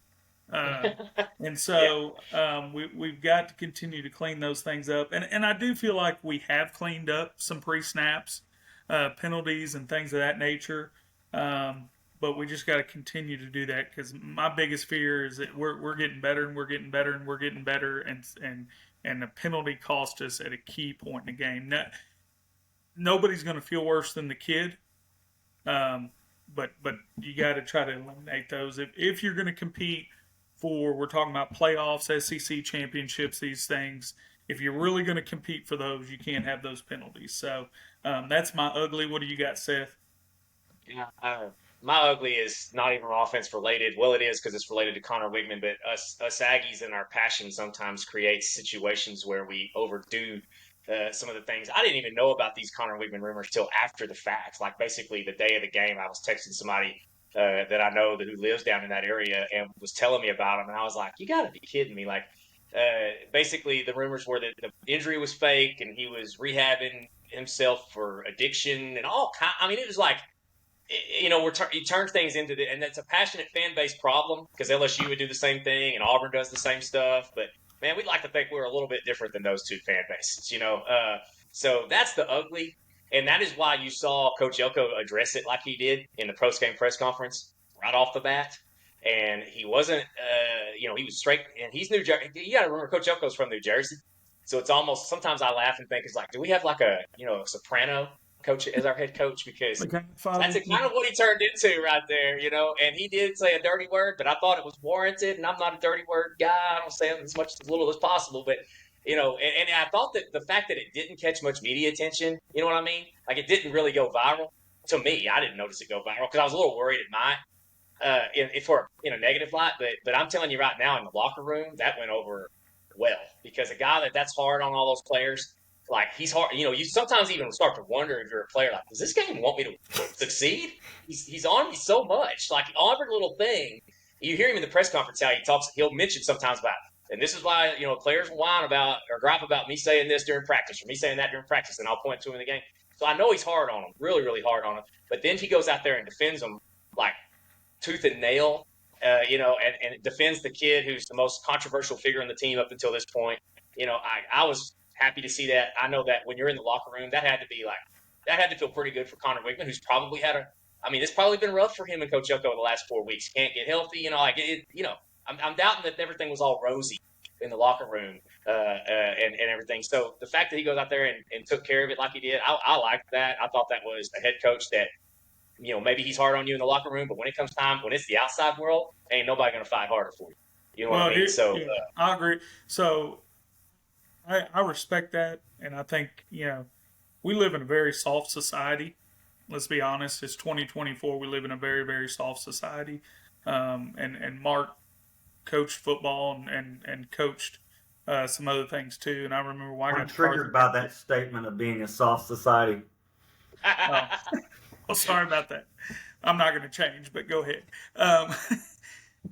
And so we've got to continue to clean those things up. And I do feel like we have cleaned up some pre-snaps, penalties, and things of that nature. But we just got to continue to do that because my biggest fear is that we're getting better and we're getting better and we're getting better, and the penalty cost us at a key point in the game. Nobody's going to feel worse than the kid. But you got to try to eliminate those. If you're going to compete we're talking about playoffs, SEC championships, these things. If you're really going to compete for those, you can't have those penalties. So that's my ugly. What do you got, Seth? Yeah, my ugly is not even offense related. Well, it is because it's related to Connor Wigman, but us Aggies and our passion sometimes creates situations where we overdo some of the things. I didn't even know about these Connor Wigman rumors till after the fact. Like basically the day of the game, I was texting somebody that I know who lives down in that area and was telling me about him. And I was like, you got to be kidding me. Like, basically the rumors were that the injury was fake and he was rehabbing himself for addiction and all kind. I mean, it was like, you turn things into and that's a passionate fan base problem because LSU would do the same thing and Auburn does the same stuff. But man, we'd like to think we're a little bit different than those two fan bases, so that's the ugly. And that is why you saw Coach Elko address it like he did in the post-game press conference right off the bat. And he wasn't, he was straight. And he's New Jersey. You got to remember, Coach Elko's from New Jersey. So it's almost, sometimes I laugh and think, it's like, do we have like a soprano coach as our head coach? Because that's kind of what he turned into right there, And he did say a dirty word, but I thought it was warranted. And I'm not a dirty word guy. I don't say as little as possible. But and I thought that the fact that it didn't catch much media attention, you know what I mean? Like it didn't really go viral. To me, I didn't notice it go viral because I was a little worried it might, in a negative light. But I'm telling you right now, in the locker room, that went over well because a guy that's hard on all those players, like he's hard. You sometimes even start to wonder if you're a player, like, does this game want me to succeed? He's on me so much, like on every little thing. You hear him in the press conference how he talks. He'll mention sometimes about. And this is why, players whine about or gripe about me saying this during practice or me saying that during practice, and I'll point to him in the game. So I know he's hard on him, really, really hard on him. But then he goes out there and defends him like tooth and nail, and defends the kid who's the most controversial figure in the team up until this point. I was happy to see that. I know that when you're in the locker room, that had to feel pretty good for Connor Wigman, who's probably it's probably been rough for him and Coach Elko the last 4 weeks. Can't get healthy, I'm doubting that everything was all rosy in the locker room and everything. So the fact that he goes out there and took care of it like he did, I liked that. I thought that was a head coach that, maybe he's hard on you in the locker room, but when it comes time, when it's the outside world, ain't nobody going to fight harder for you. You know what Well, I mean? So, yeah, I agree. So I respect that, and I think we live in a very soft society. Let's be honest. It's 2024. We live in a very, very soft society. And Mark coached football and coached some other things too. And I remember when I I'm got triggered by that statement of being a soft society. Oh, well, sorry about that. I'm not going to change, but go ahead. Um,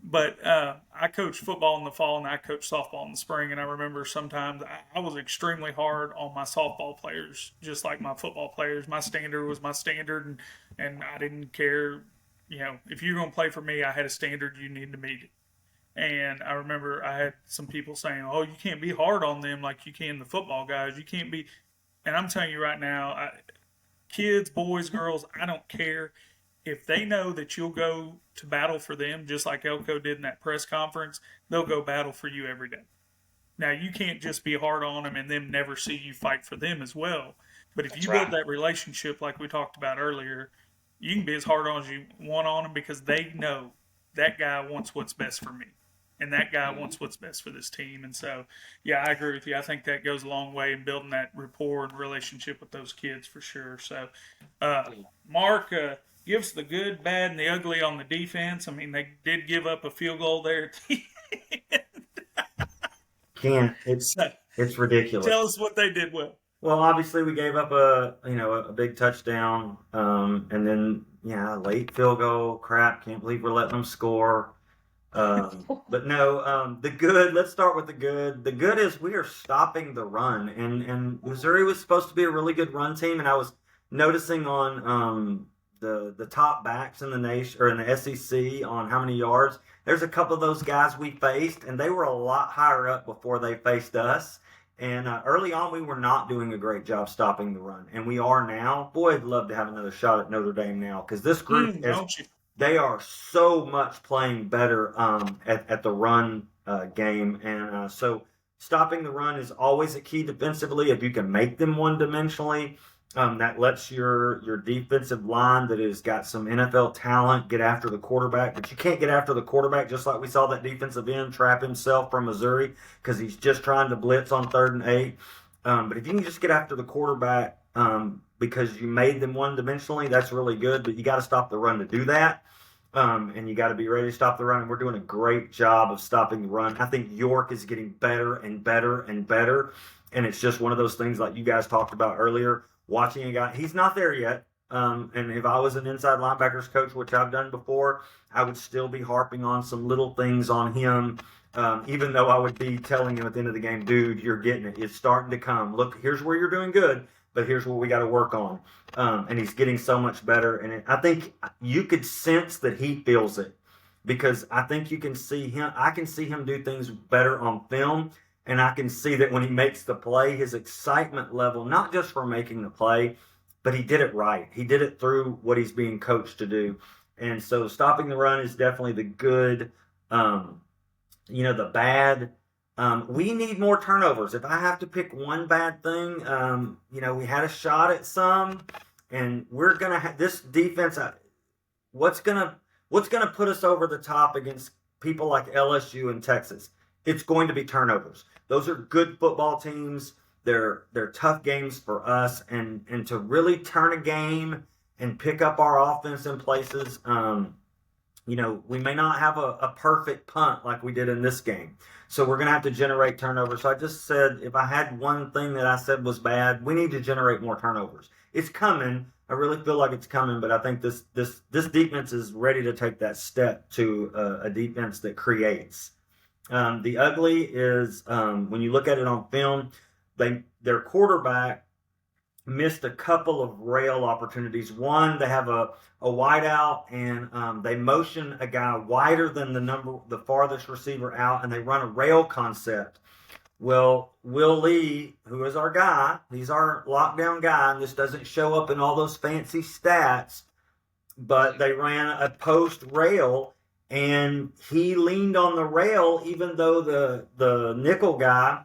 but I coached football in the fall and I coached softball in the spring. And I remember sometimes I was extremely hard on my softball players, just like my football players. My standard was my standard, and I didn't care. If you're going to play for me, I had a standard you need to meet it. And I remember I had some people saying, "Oh, you can't be hard on them like you can the football guys. You can't be." And I'm telling you right now, kids, boys, girls, I don't care. If they know that you'll go to battle for them, just like Elko did in that press conference, they'll go battle for you every day. Now, you can't just be hard on them and them never see you fight for them as well. But if you build that relationship like we talked about earlier, you can be as hard on as you want on them because they know that guy wants what's best for me. And that guy wants what's best for this team. And so, yeah, I agree with you. I think that goes a long way in building that rapport and relationship with those kids for sure. So, Mark, give us the good, bad, and the ugly on the defense. I mean, they did give up a field goal there at the end. Can't. It's ridiculous. Tell us what they did well. Well, obviously we gave up a big touchdown, and then late field goal. Crap! Can't believe we're letting them score. But no, the good. Let's start with the good. The good is we are stopping the run, and Missouri was supposed to be a really good run team, and I was noticing on the top backs in the nation or in the SEC on how many yards. There's a couple of those guys we faced, and they were a lot higher up before they faced us. And early on, we were not doing a great job stopping the run, and we are now. Boy, I'd love to have another shot at Notre Dame now because this group they are so much playing better at the run game, and so stopping the run is always a key defensively. If you can make them one-dimensionally, that lets your defensive line that has got some NFL talent get after the quarterback. But you can't get after the quarterback just like we saw that defensive end trap himself from Missouri because he's just trying to blitz on 3rd and 8. But if you can just get after the quarterback because you made them one-dimensionally, that's really good. But you got to stop the run to do that. And you got to be ready to stop the run. And we're doing a great job of stopping the run. I think York is getting better and better and better. And it's just one of those things like you guys talked about earlier. Watching a guy, he's not there yet. And if I was an inside linebackers coach, which I've done before, I would still be harping on some little things on him, even though I would be telling him at the end of the game, dude, you're getting it. It's starting to come. Look, here's where you're doing good, but here's what we got to work on. And he's getting so much better. And I think you could sense that he feels it because I think you can see him. I can see him do things better on film. And I can see that when he makes the play, his excitement level, not just for making the play, but he did it right. He did it through what he's being coached to do. And so stopping the run is definitely the good. The bad, we need more turnovers. If I have to pick one bad thing, we had a shot at some, and we're going to have this defense. What's going to put us over the top against people like LSU and Texas? It's going to be turnovers. Those are good football teams. They're tough games for us, and to really turn a game and pick up our offense in places. We may not have a perfect punt like we did in this game, so we're going to have to generate turnovers. So I just said if I had one thing that I said was bad, we need to generate more turnovers. It's coming. I really feel like it's coming, but I think this defense is ready to take that step to a defense that creates. The ugly is when you look at it on film, their quarterback missed a couple of rail opportunities. One, they have a wideout and they motion a guy wider than the farthest receiver out, and they run a rail concept. Well, Will Lee, who is our guy, he's our lockdown guy, and this doesn't show up in all those fancy stats, but they ran a post rail. and he leaned on the rail, even though the nickel guy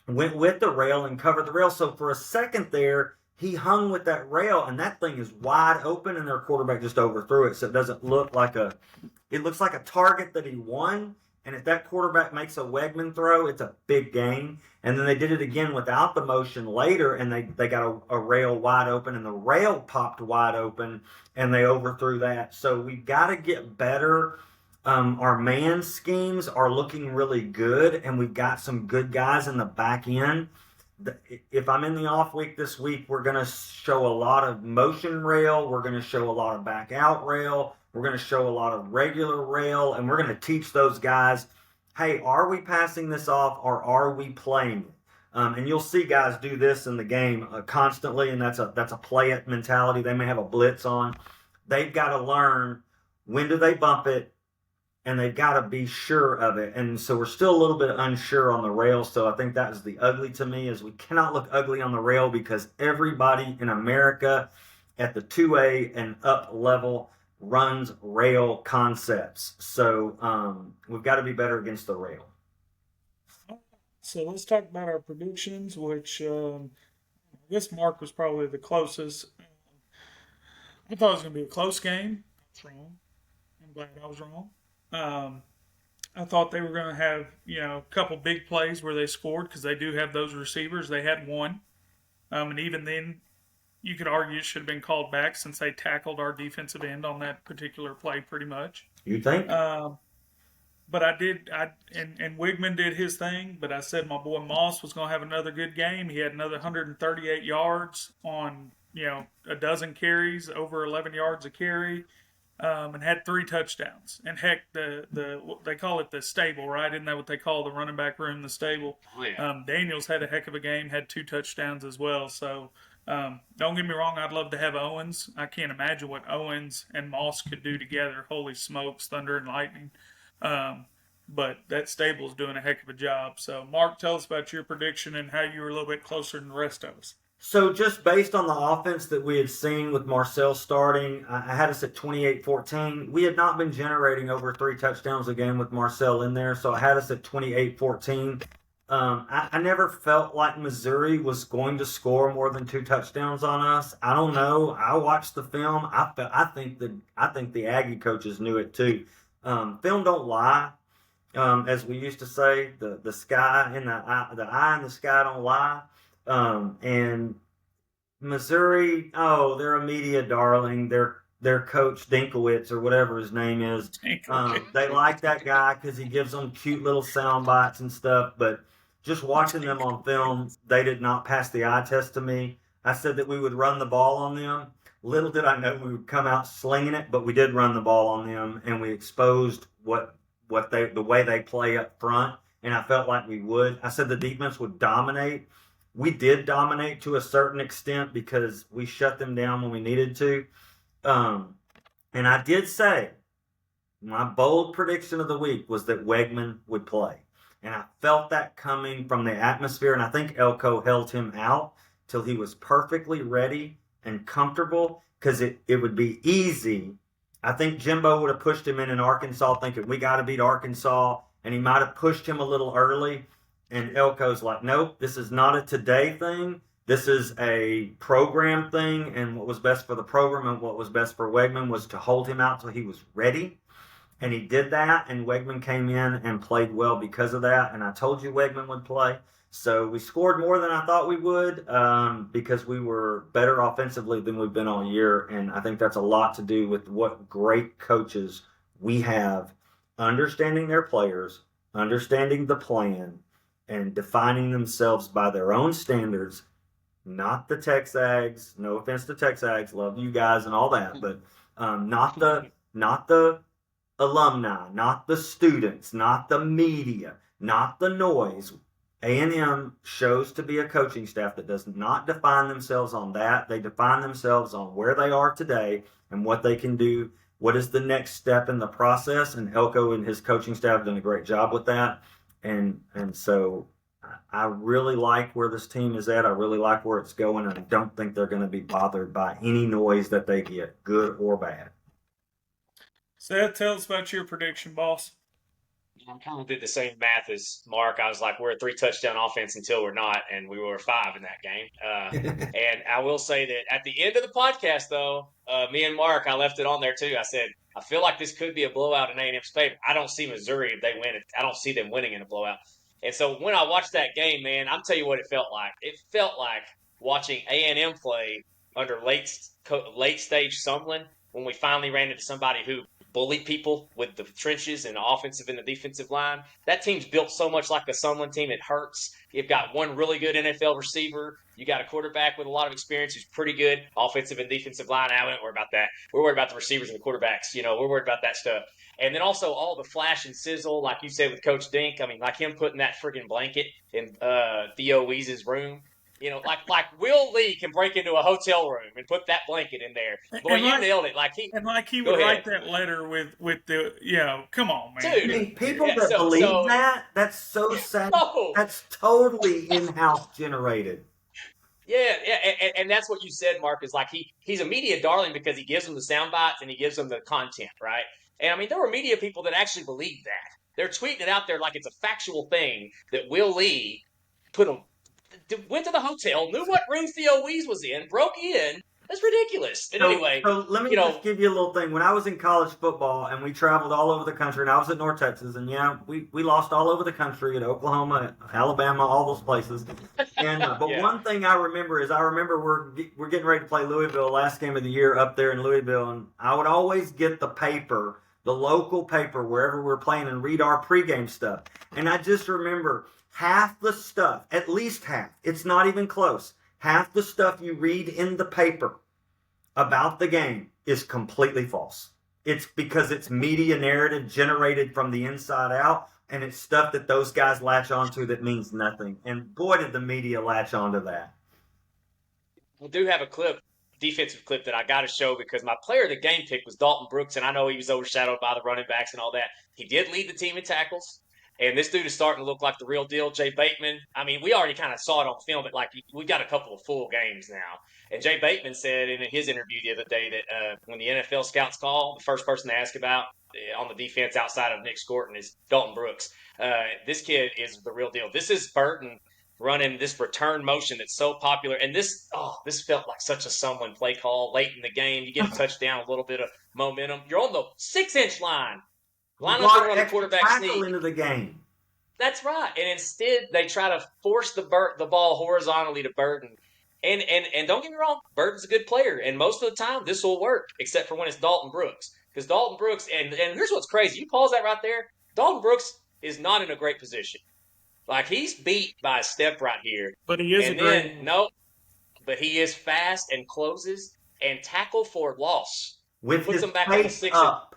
went with the rail and covered the rail. So for a second there, he hung with that rail, and that thing is wide open, and their quarterback just overthrew it. So it doesn't look like it looks like a target that he won. And if that quarterback makes a Wegman throw, it's a big gain. And then they did it again without the motion later, and they got a rail wide open, and the rail popped wide open, and they overthrew that. So we've got to get better. Our man schemes are looking really good, and we've got some good guys in the back end. If I'm in the off week this week, we're going to show a lot of motion rail. We're going to show a lot of back out rail. We're going to show a lot of regular rail, and we're going to teach those guys, hey, are we passing this off or are we playing it? And you'll see guys do this in the game constantly, and that's a play it mentality. They may have a blitz on. They've got to learn when do they bump it, and they've got to be sure of it. And so we're still a little bit unsure on the rail. So I think that is the ugly to me, is we cannot look ugly on the rail because everybody in America at the 2A and up level runs rail concepts. So we've got to be better against the rail. So let's talk about our predictions, which I guess Mark was probably the closest. I thought it was going to be a close game. I was wrong. I'm glad I was wrong. I thought they were going to have, a couple big plays where they scored because they do have those receivers. They had one. And even then, you could argue it should have been called back since they tackled our defensive end on that particular play pretty much. You think? But and Wigman did his thing, but I said my boy Moss was going to have another good game. He had another 138 yards on, a dozen carries, over 11 yards a carry. And had 3 touchdowns. And heck, they call it the stable, right? Isn't that what they call the running back room, the stable? Oh, yeah. Daniels had a heck of a game, had 2 touchdowns as well. So don't get me wrong, I'd love to have Owens. I can't imagine what Owens and Moss could do together. Holy smokes, thunder and lightning. But that stable's doing a heck of a job. So, Mark, tell us about your prediction and how you were a little bit closer than the rest of us. So just based on the offense that we had seen with Marcel starting, I had us at 28-14. We had not been generating over 3 touchdowns a game with Marcel in there, so I had us at 28-14. I never felt like Missouri was going to score more than 2 touchdowns on us. I don't know. I watched the film. I think the Aggie coaches knew it too. Film don't lie, as we used to say. The sky and the eye in the sky don't lie. And Missouri, they're a media darling. Their coach Dinkowitz or whatever his name is. They like that guy because he gives them cute little sound bites and stuff. But just watching them on film, they did not pass the eye test to me. I said that we would run the ball on them. Little did I know we would come out slinging it, but we did run the ball on them, and we exposed the way they play up front. And I felt like we would. I said the defense would dominate. We did dominate to a certain extent because we shut them down when we needed to. And I did say my bold prediction of the week was that Wegman would play. And I felt that coming from the atmosphere. And I think Elko held him out till he was perfectly ready and comfortable because it would be easy. I think Jimbo would have pushed him in Arkansas thinking we got to beat Arkansas. And he might have pushed him a little early. And Elko's like, nope, this is not a today thing. This is a program thing. And what was best for the program and what was best for Wegman was to hold him out till he was ready. And he did that. And Wegman came in and played well because of that. And I told you Wegman would play. So we scored more than I thought we would because we were better offensively than we've been all year. And I think that's a lot to do with what great coaches we have, understanding their players, understanding the plan, and defining themselves by their own standards, not the Texags. No offense to Texags, love you guys and all that, but not the alumni, not the students, not the media, not the noise. A&M shows to be a coaching staff that does not define themselves on that. They define themselves on where they are today and what they can do. What is the next step in the process? And Elko and his coaching staff have done a great job with that. And so I really like where this team is at. I really like where it's going, and I don't think they're going to be bothered by any noise that they get, good or bad. Seth, tell us about your prediction, boss. I kind of did the same math as Mark. I was like, we're a 3 touchdown offense until we're not, and we were 5 in that game. And I will say that at the end of the podcast, though, me and Mark, I left it on there too. I said, I feel like this could be a blowout in A&M's favor. I don't see Missouri if they win it. I don't see them winning in a blowout. And so when I watched that game, man, I'm tell you what it felt like. It felt like watching A&M play under late stage Sumlin when we finally ran into somebody who bullied people with the trenches and the offensive and the defensive line. That team's built so much like a Sumlin team, it hurts. You've got one really good NFL receiver. You got a quarterback with a lot of experience who's pretty good, offensive and defensive line. I don't worry about that. We're worried about the receivers and the quarterbacks. We're worried about that stuff. And then also all the flash and sizzle, like you said with Coach Dink. I mean, like him putting that freaking blanket in Theo Weese's room. Like Will Lee can break into a hotel room and put that blanket in there. Boy, you nailed it. Like he would write that letter with the come on, man. I mean, people that believe that's so sad. No. That's totally in-house generated. Yeah, and that's what you said, Mark, is like he's a media darling because he gives them the sound bites and he gives them the content, right? And I mean, there were media people that actually believe that. They're tweeting it out there like it's a factual thing that Will Lee went to the hotel, knew what room Theo Weese was in, broke in. That's ridiculous. And anyway, so let me just give you a little thing. When I was in college football and we traveled all over the country, and I was at North Texas, and we lost all over the country at Oklahoma, Alabama, all those places. And but one thing I remember we're getting ready to play Louisville, last game of the year up there in Louisville, and I would always get the paper, the local paper, wherever we're playing, and read our pregame stuff. And I just remember half the stuff, at least half, it's not even close, half the stuff you read in the paper about the game is completely false. It's because it's media narrative generated from the inside out, and it's stuff that those guys latch onto that means nothing. And boy, did the media latch onto that. We do have a defensive clip that I got to show because my player of the game pick was Dalton Brooks, and I know he was overshadowed by the running backs and all that. He did lead the team in tackles. And this dude is starting to look like the real deal, Jay Bateman. I mean, we already kind of saw it on film, but we got a couple of full games now. And Jay Bateman said in his interview the other day that when the NFL scouts call, the first person to ask about on the defense outside of Nick Scorton is Dalton Brooks. This kid is the real deal. This is Burton running this return motion that's so popular. And this felt like such a Sumlin play call late in the game. You get a touchdown, a little bit of momentum. You're on the 6-inch line. Line up and run the quarterback sneak into the game. That's right. And instead, they try to force the ball horizontally to Burton. And don't get me wrong, Burton's a good player. And most of the time, this will work, except for when it's Dalton Brooks. Because Dalton Brooks, and here's what's crazy. You pause that right there. Dalton Brooks is not in a great position. Like, he's beat by a step right here. But he is but he is fast and closes and tackle for loss. With his face up.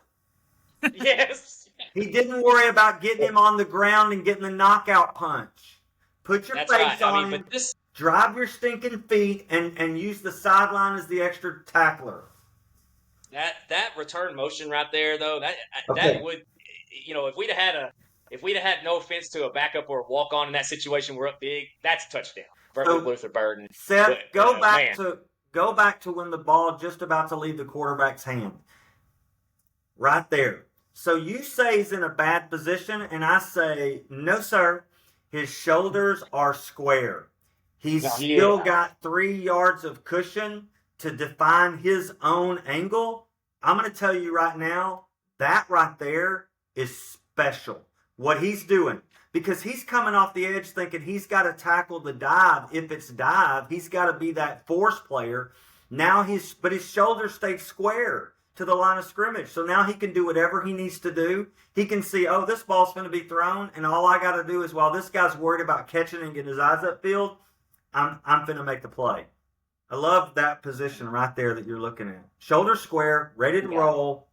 Yes. He didn't worry about getting him on the ground and getting the knockout punch. Put your face on him, drive your stinking feet, and use the sideline as the extra tackler. That return motion right there, though, that would, if we'd have had no offense to a backup or a walk on in that situation, we're up big. That's a touchdown. Versus Luther Burden. Seth, go back to when the ball just about to leave the quarterback's hand. Right there. So you say he's in a bad position, and I say, no, sir. His shoulders are square. He's still got 3 yards of cushion to define his own angle. I'm going to tell you right now, that right there is special. What he's doing. Because he's coming off the edge thinking he's got to tackle the dive. If it's dive, he's got to be that force player. But his shoulders stay square to the line of scrimmage. So now he can do whatever he needs to do. He can see, this ball's going to be thrown, and all I got to do is, while this guy's worried about catching and getting his eyes upfield, I'm going to make the play. I love that position right there that you're looking at. Shoulder square, ready to roll.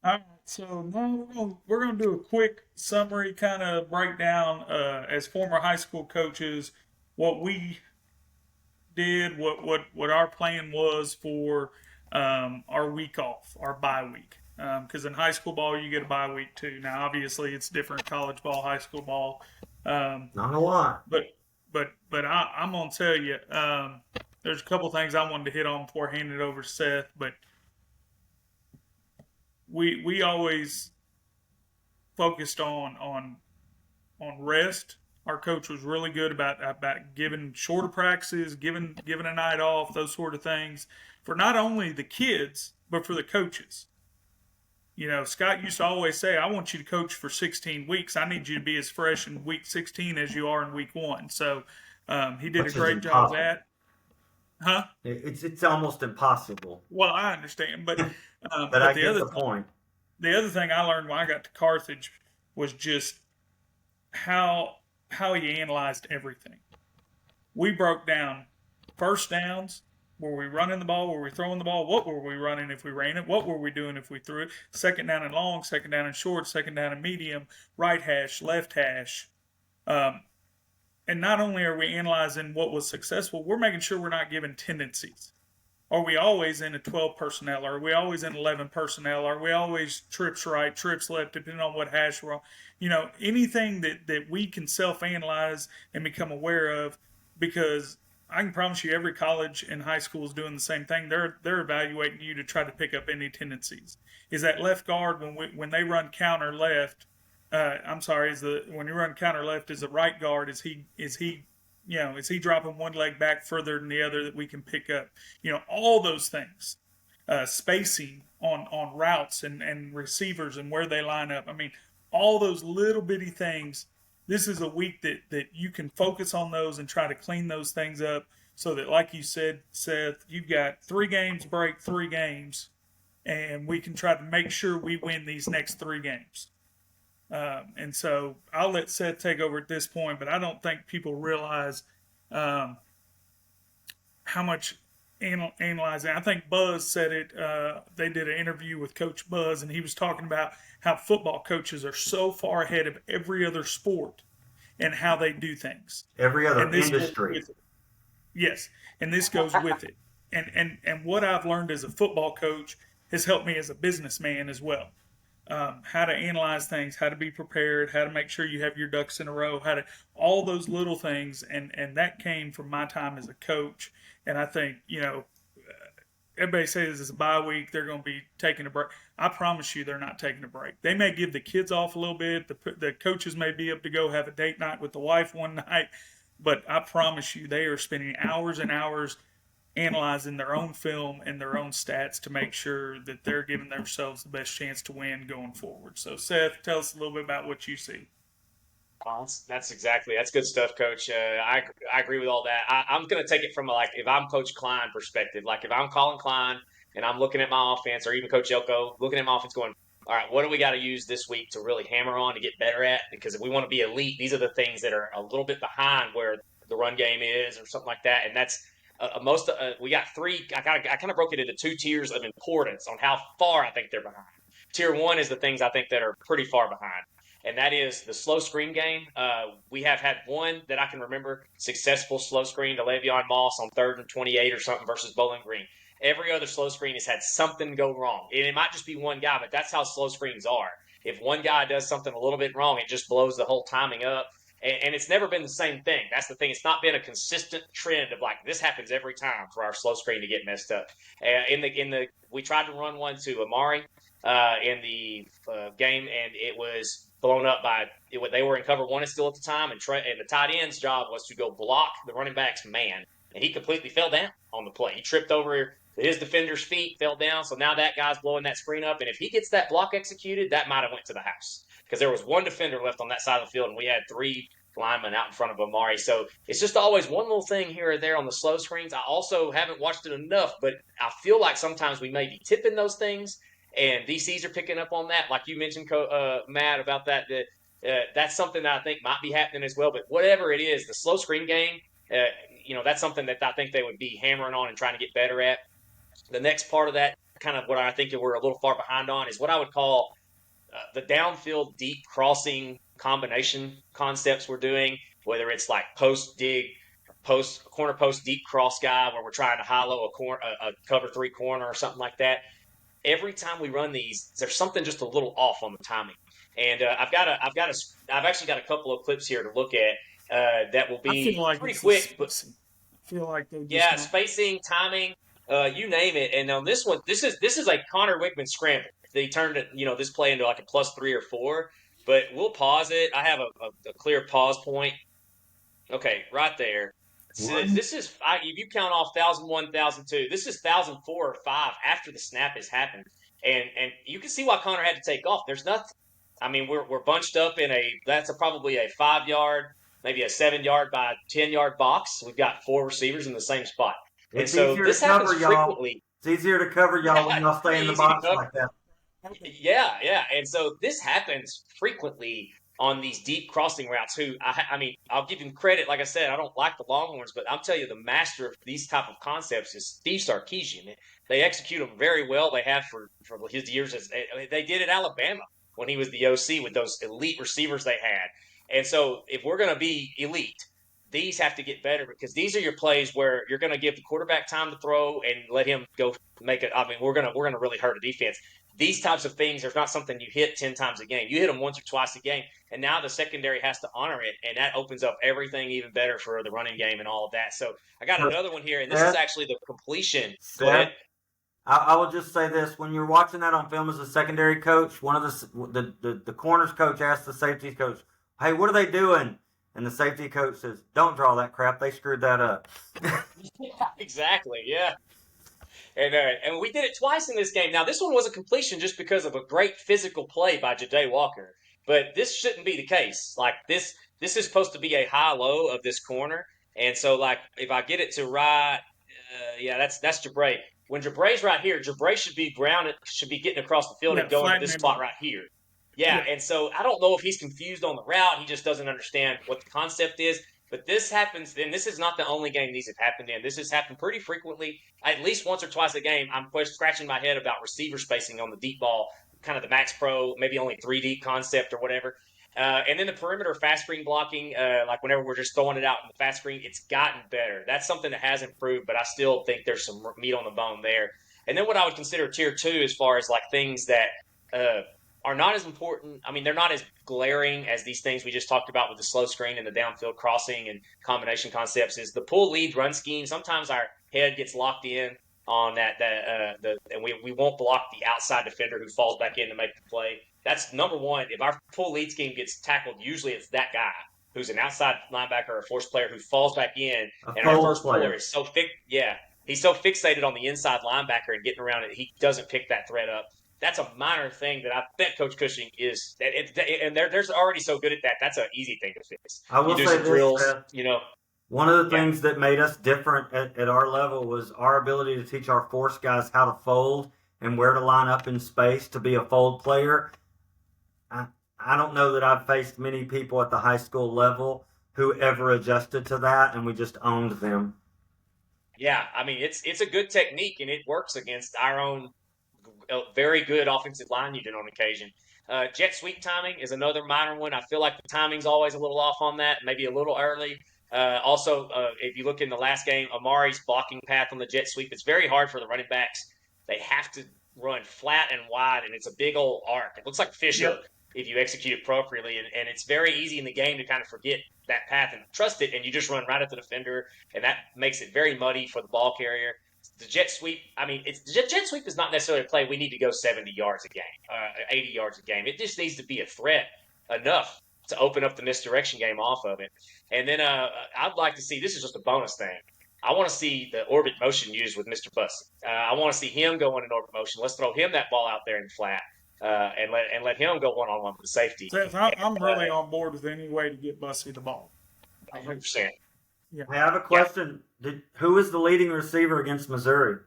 All right, so now we're going to do a quick summary, kind of breakdown as former high school coaches, what we did, what our plan was for our week off, our bye week. Because in high school ball, you get a bye week too. Now, obviously, it's different college ball, high school ball. Not a lot. But I'm going to tell you, there's a couple things I wanted to hit on before I hand it over to Seth. But we always focused on rest. Our coach was really good about giving shorter practices, giving a night off, those sort of things for not only the kids but for the coaches. You know, Scott used to always say, "I want you to coach for 16 weeks. I need you to be as fresh in week 16 as you are in week 1." So he did Which a is great job of impossible. that, huh? It's almost impossible. Well, I understand, But but I get the point. the other thing I learned when I got to Carthage was just how he analyzed everything. We broke down first downs. Were we running the ball? Were we throwing the ball? What were we running if we ran it? What were we doing if we threw it? Second down and long, second down and short, second down and medium, right hash, left hash. Um, and not only are we analyzing what was successful, we're making sure we're not giving tendencies. Are we always in a 12 personnel? Are we always in 11 personnel? Are we always trips right, trips left, depending on what hash we're on? You know, anything that we can self analyze and become aware of, because I can promise you every college and high school is doing the same thing. They're evaluating you to try to pick up any tendencies. Is that left guard when they run counter left? I'm sorry, when you run counter left, is the right guard? Is he dropping one leg back further than the other that we can pick up? You know, all those things, spacing on routes and receivers and where they line up. I mean, all those little bitty things. This is a week that you can focus on those and try to clean those things up so that, like you said, Seth, you've got 3 games, break 3 games, and we can try to make sure we win these next 3 games. And so I'll let Seth take over at this point, but I don't think people realize how much analyzing. I think Buzz said it. They did an interview with Coach Buzz, and he was talking about how football coaches are so far ahead of every other sport and how they do things. Every other And this goes industry. with it. Yes, and this goes with it. And what I've learned as a football coach has helped me as a businessman as well. How to analyze things, how to be prepared, how to make sure you have your ducks in a row, all those little things, and that came from my time as a coach. And I think, you know, everybody says it's a bye week, they're going to be taking a break. I promise you they're not taking a break. They may give the kids off a little bit, the coaches may be able to go have a date night with the wife one night, but I promise you they are spending hours and hours analyzing their own film and their own stats to make sure that they're giving themselves the best chance to win going forward. So, Seth, tell us a little bit about what you see. That's good stuff, Coach. I agree with all that. I'm going to take it from if I'm Coach Klein perspective, like if I'm Colin Klein and I'm looking at my offense, or even Coach Elko looking at my offense, going, all right, what do we got to use this week to really hammer on to get better at? Because if we want to be elite, these are the things that are a little bit behind where the run game is, or something like that. And that's we got 3. I kind of broke it into 2 tiers of importance on how far I think they're behind. Tier 1 is the things I think that are pretty far behind, and that is the slow screen game. We have had one that I can remember, successful slow screen to Le'Veon Moss on 3rd and 28 or something versus Bowling Green. Every other slow screen has had something go wrong. And it might just be one guy, but that's how slow screens are. If one guy does something a little bit wrong, it just blows the whole timing up. And it's never been the same thing. That's the thing. It's not been a consistent trend of like this happens every time for our slow screen to get messed up. We tried to run one to Amari in the game, and it was blown up they were in cover 1 still at the time, and the tight end's job was to go block the running back's man, and he completely fell down on the play. He tripped over his defender's feet, fell down, so now that guy's blowing that screen up, and if he gets that block executed, that might have went to the house, because there was one defender left on that side of the field, and we had 3 linemen out in front of Amari. So it's just always one little thing here or there on the slow screens. I also haven't watched it enough, but I feel like sometimes we may be tipping those things, and DCs are picking up on that. Like you mentioned, Matt, about that that's something that I think might be happening as well. But whatever it is, the slow screen game, that's something that I think they would be hammering on and trying to get better at. The next part of that, kind of what I think we're a little far behind on, is what I would call the downfield deep crossing combination concepts we're doing, whether it's like corner post deep cross guy where we're trying to high-low a cover 3 corner or something like that. Every time we run these, there's something just a little off on the timing. And I've actually got a couple of clips here to look at that will be pretty quick. But I feel like they just spacing, timing, you name it. And on this one, this is a Connor Wickman scramble. they turned it, this play into like a +3 or 4. But we'll pause it. I have a clear pause point. Okay, right there. This is if you count off 1,001, 1,002. This is 1,004 or 5 after the snap has happened, and you can see why Connor had to take off. There's nothing. I mean, we're bunched up in that's probably a 5-yard, maybe a 7-yard by 10-yard box. We've got 4 receivers in the same spot, and It's so easier this to happens cover y'all. frequently. It's easier to cover y'all when Yeah, y'all it's stay in pretty the easy to box cover. like that. Yeah. And so this happens frequently on these deep crossing routes. I mean, I'll give him credit. Like I said, I don't like the Longhorns, but I'll tell you, the master of these type of concepts is Steve Sarkisian. They execute them very well. They have for his years. They did at Alabama when he was the OC with those elite receivers they had. And so if we're going to be elite, these have to get better, because these are your plays where you're going to give the quarterback time to throw and let him go make it. I mean, we're going to really hurt a defense. These types of things are not something you hit 10 times a game. You hit them once or twice a game, and now the secondary has to honor it, and that opens up everything even better for the running game and all of that. So I got another one here, and this is actually the completion. Go ahead. I will just say this: when you're watching that on film as a secondary coach, one of the corners coach asks the safety coach, "Hey, what are they doing?" And the safety coach says, "Don't draw that crap. They screwed that up." Exactly. Yeah. And we did it twice in this game. Now, this one was a completion just because of a great physical play by Ja'Day Walker. But this shouldn't be the case. Like, this is supposed to be a high-low of this corner. And so, like, if I get it to right, that's Ja'Bray. When Ja'Bray's right here, Ja'Bray should be getting across the field and going to this spot right here. Yeah, and so I don't know if he's confused on the route. He just doesn't understand what the concept is. But this happens, and this is not the only game these have happened in. This has happened pretty frequently, at least once or twice a game. I'm scratching my head about receiver spacing on the deep ball, kind of the Max Pro, maybe only 3 deep concept or whatever. And then the perimeter fast screen blocking, like whenever we're just throwing it out in the fast screen, it's gotten better. That's something that has improved, but I still think there's some meat on the bone there. And then what I would consider tier 2 as far as like things that are not as important. I mean, they're not as glaring as these things we just talked about with the slow screen and the downfield crossing and combination concepts. Is the pull lead run scheme. Sometimes our head gets locked in on and we won't block the outside defender who falls back in to make the play. That's number one. If our pull lead scheme gets tackled, usually it's that guy who's an outside linebacker or a force player who falls back in, and our first puller is so he's so fixated on the inside linebacker and getting around it, he doesn't pick that threat up. That's a minor thing that I bet Coach Cushing is, and they're already so good at that. That's an easy thing to fix. I will do say some drills, One of the things that made us different at our level was our ability to teach our force guys how to fold and where to line up in space to be a fold player. I don't know that I've faced many people at the high school level who ever adjusted to that, and we just owned them. Yeah, I mean, it's a good technique, and it works against our own very good offensive line unit on occasion. Jet sweep timing is another minor one. I feel like the timing's always a little off on that, maybe a little early. Also, if you look in the last game, Amari's blocking path on the jet sweep, it's very hard for the running backs. They have to run flat and wide, and it's a big old arc. It looks like a fish hook if you execute it appropriately, and it's very easy in the game to kind of forget that path and trust it, and you just run right at the defender, and that makes it very muddy for the ball carrier. The jet sweep, I mean, jet sweep is not necessarily a play we need to go 70 yards a game, 80 yards a game. It just needs to be a threat enough to open up the misdirection game off of it. And then I'd like to see, this is just a bonus thing, I want to see the orbit motion used with Mr. Bussey. I want to see him go in an orbit motion. Let's throw him that ball out there in flat and let him go one-on-one with the safety. So I'm really on board with any way to get Bussey the ball. 100%. Yeah. I have a question. Who is the leading receiver against Missouri?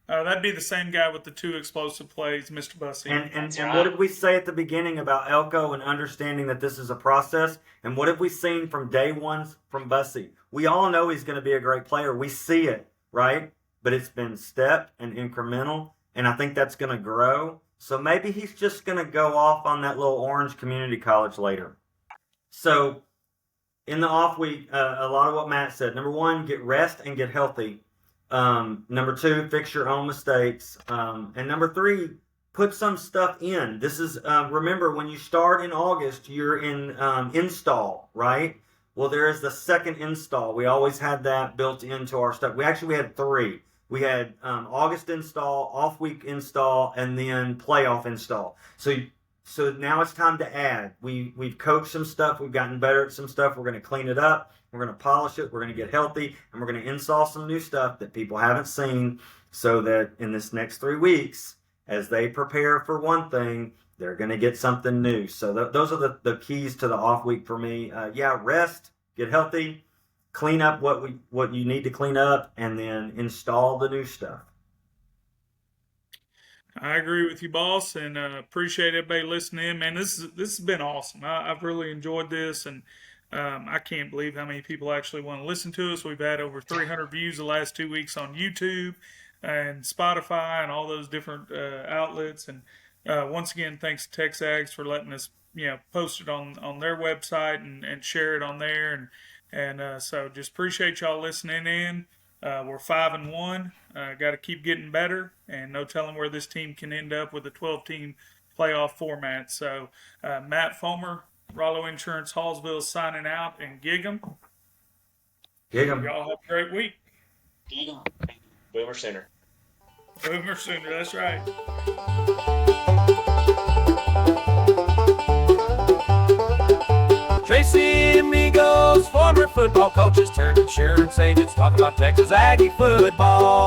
That'd be the same guy with the 2 explosive plays, Mr. Bussey. And what did we say at the beginning about Elko and understanding that this is a process? And what have we seen from day one from Bussey? We all know he's going to be a great player. We see it, right? But it's been stepped and incremental, and I think that's going to grow. So maybe he's just going to go off on that little Orange Community College later. So in the off week, a lot of what Matt said. Number 1, get rest and get healthy. Number 2, fix your own mistakes. And number 3, put some stuff in. This is, remember, when you start in August, you're in install, right? Well, there is the second install. We always had that built into our stuff. We had 3. We had August install, off week install, and then playoff install. So now it's time to add. We've coached some stuff. We've gotten better at some stuff. We're going to clean it up. We're going to polish it. We're going to get healthy, and we're going to install some new stuff that people haven't seen, so that in this next 3 weeks, as they prepare for one thing, they're going to get something new. So those are the keys to the off week for me. Rest, get healthy, clean up what you need to clean up, and then install the new stuff. I agree with you, boss, and appreciate everybody listening in. Man, this has been awesome. I've really enjoyed this, and I can't believe how many people actually want to listen to us. We've had over 300 views the last 2 weeks on YouTube and Spotify and all those different outlets. And once again, thanks to TexAgs for letting us, post it on their website and share it on there. And so just appreciate y'all listening in. We're 5-1. Got to keep getting better, and no telling where this team can end up with a 12-team playoff format. So, Matt Fomer, Rollo Insurance Hallsville signing out, and gig 'em. Y'all have a great week. Boomer Center. Boomer Sooner, that's right. Tracy Amigos, former football coaches turned insurance agents, talk about Texas Aggie football.